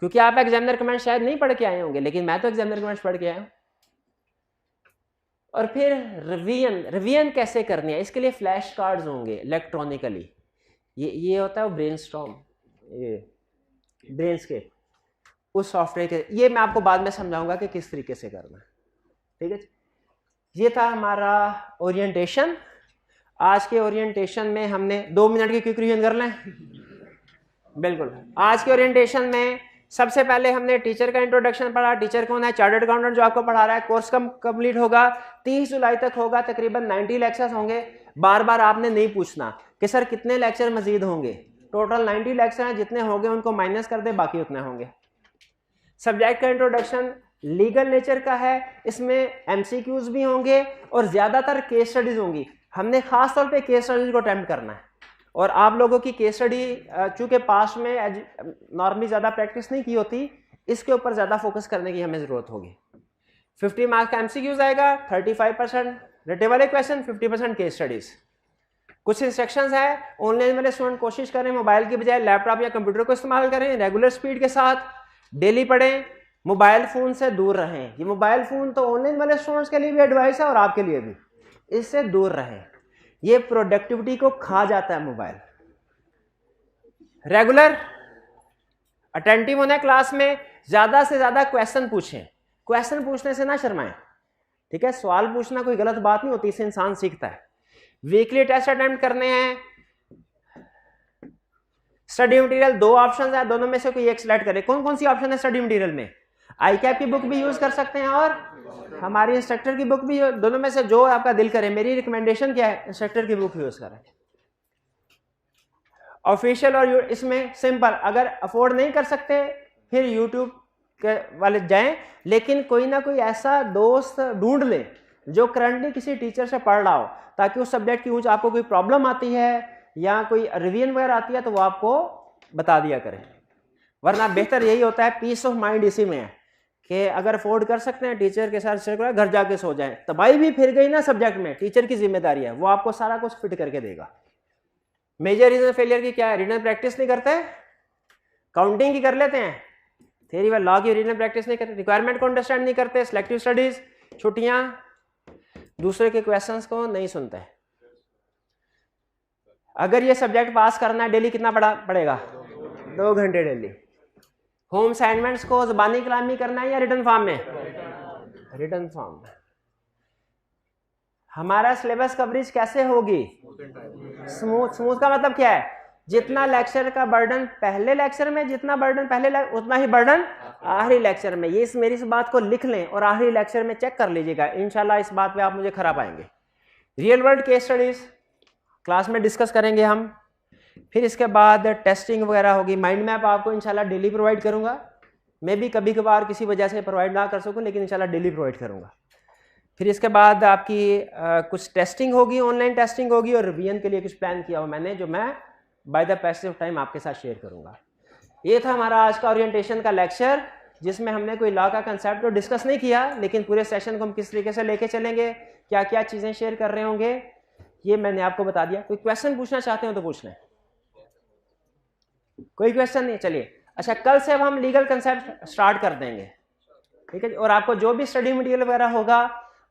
[SPEAKER 1] क्योंकि आप एग्जामिनर कमेंट शायद नहीं पढ़ के आए होंगे, लेकिन मैं तो एग्जामिनर कमेंट्स पढ़ के आया हूं। और फिर रिवीजन कैसे करनी है, इसके लिए फ्लैश कार्ड्स होंगे इलेक्ट्रॉनिकली। ये होता है वो ब्रेनस्टॉर्म, ये ब्रेनस्केप, उस सॉफ्टवेयर के, ये मैं आपको बाद में समझाऊंगा कि किस तरीके से करना है, ठीक है। ये था हमारा ओरिएंटेशन। आज के ओरिएंटेशन में हमने 2 मिनट की क्विक रिवीजन कर लें। बिल्कुल, आज के ओरिएंटेशन में सबसे पहले हमने टीचर का इंट्रोडक्शन पढ़ा। टीचर कौन है? चार्टर्ड अकाउंटेंट जो आपको पढ़ा रहा है। कोर्स कब कंप्लीट होगा? 30 जुलाई तक होगा। तकरीबन 90 लेक्चर्स होंगे। बार बार आपने नहीं पूछना कि सर कितने लेक्चर मजीद होंगे, टोटल 90 लेक्चर हैं, जितने होंगे उनको माइनस कर दे, बाकी उतने होंगे। सब्जेक्ट का इंट्रोडक्शन लीगल नेचर का है, इसमें एमसीक्यूज भी होंगे और ज्यादातर केस स्टडीज होंगी। हमने खास तौर पे केस स्टडीज को अटेम्प्ट करना है, और आप लोगों की केस स्टडी चूंकि पास में नॉर्मली ज्यादा प्रैक्टिस नहीं की होती, इसके ऊपर ज्यादा फोकस करने की हमें जरूरत होगी। 50 मार्क्स का एमसीक्यूज आएगा, 35% रटे वाले क्वेश्चन, 50% केस स्टडीज। कुछ इंस्ट्रक्शंस है, ऑनलाइन वाले स्टूडेंट कोशिश करें मोबाइल की बजाय लैपटॉप या कंप्यूटर को इस्तेमाल करें, रेगुलर स्पीड के साथ, डेली पढ़ें, मोबाइल फोन से दूर रहें। ये मोबाइल फोन तो ऑनलाइन वाले स्टूडेंट्स के लिए भी एडवाइस है और आपके लिए भी, इससे दूर रहें, ये प्रोडक्टिविटी को खा जाता है मोबाइल। रेगुलर अटेंटिव होना क्लास में, ज्यादा से ज्यादा क्वेश्चन पूछें। क्वेश्चन पूछने से ना शर्माएं, ठीक है। सवाल पूछना कोई गलत बात नहीं होती, इससे इंसान सीखता है। वीकली टेस्ट अटेम्प्ट करने हैं। स्टडी मटेरियल 2 ऑप्शन है, दोनों में से कोई एक सिलेक्ट करें। कौन कौन सी ऑप्शन है स्टडी मटेरियल में? आईकैप की बुक भी यूज कर सकते हैं और हमारी इंस्ट्रक्टर की बुक भी, दोनों में से जो आपका दिल करे। मेरी रिकमेंडेशन क्या है? इंस्ट्रक्टर की बुक यूज करें। ऑफिशियल और इसमें सिंपल, अगर अफोर्ड नहीं कर सकते फिर यूट्यूब के वाले जाएं, लेकिन कोई ना कोई ऐसा दोस्त ढूंढ लें जो करंटली किसी टीचर से पढ़ रहा हो, ताकि उस सब्जेक्ट की कुछ आपको कोई प्रॉब्लम आती है या कोई रिवीजन वगैरह आती है तो वो आपको बता दिया करें। वरना बेहतर यही होता है, पीस ऑफ माइंड इसी में है कि अगर अफोर्ड कर सकते हैं टीचर के साथ घर जाके सो जाएं। तबाही भी फिर गई ना सब्जेक्ट में, टीचर की जिम्मेदारी है, वो आपको सारा कुछ फिट करके देगा। मेजर रीजन फेलियर की क्या है? रीजन प्रैक्टिस नहीं करते, काउंटिंग की कर लेते हैं, थ्योरी व लॉ की रीजन प्रैक्टिस नहीं करते, रिक्वायरमेंट को अंडरस्टैंड नहीं करते, सिलेक्टिव स्टडीज, छुट्टियां, दूसरे के क्वेश्चंस को नहीं सुनते। अगर ये सब्जेक्ट पास करना है डेली कितना पड़ेगा? 2 घंटे डेली। होम असाइनमेंट्स को ज़बानी कलामी करना है या रिटन फॉर्म में? रिटन फॉर्म में। हमारा सिलेबस कवरेज कैसे होगी? स्मूथ का मतलब क्या है? जितना लेक्चर का बर्डन पहले लेक्चर में, जितना बर्डन पहले उतना ही बर्डन आखिरी लेक्चर में। ये मेरी इस बात को लिख लें और आखिरी लेक्चर में चेक कर लीजिएगा, इंशाल्लाह इस बात पे आप मुझे खरा पाएंगे। Real world case studies class में डिस्कस करेंगे हम। फिर इसके बाद टेस्टिंग वगैरह होगी। माइंड मैप आपको इंशाल्लाह डेली प्रोवाइड करूंगा। मैं भी कभी कभार किसी वजह से प्रोवाइड ना कर सकूं, लेकिन इंशाल्लाह डेली प्रोवाइड करूंगा। फिर इसके बाद आपकी कुछ टेस्टिंग होगी, ऑनलाइन टेस्टिंग होगी, और रिवीजन के लिए कुछ प्लान किया हुआ मैंने, जो मैं by the passage of time आपके साथ शेयर करूंगा। ये था हमारा आज का ओरिएंटेशन का लेक्चर, जिसमें हमने कोई लॉ का कंसेप्ट तो डिस्कस नहीं किया, लेकिन पूरे सेशन को हम किस तरीके से लेके चलेंगे, क्या क्या चीज़ें शेयर कर रहे होंगे, ये मैंने आपको बता दिया। कोई क्वेश्चन पूछना चाहते हो तो पूछ लें। कोई क्वेश्चन नहीं? चलिए, अच्छा, कल से अब हम लीगल कंसेप्ट स्टार्ट कर देंगे, ठीक है। और आपको जो भी स्टडी मटेरियल वगैरह होगा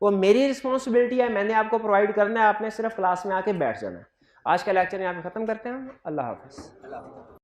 [SPEAKER 1] वो मेरी रिस्पॉन्सिबिलिटी है, मैंने आपको प्रोवाइड करना है, आपने सिर्फ क्लास में आके बैठ जाना है। आज का लेक्चर यहाँ पे खत्म करते हैं। अल्लाह हाफिज़।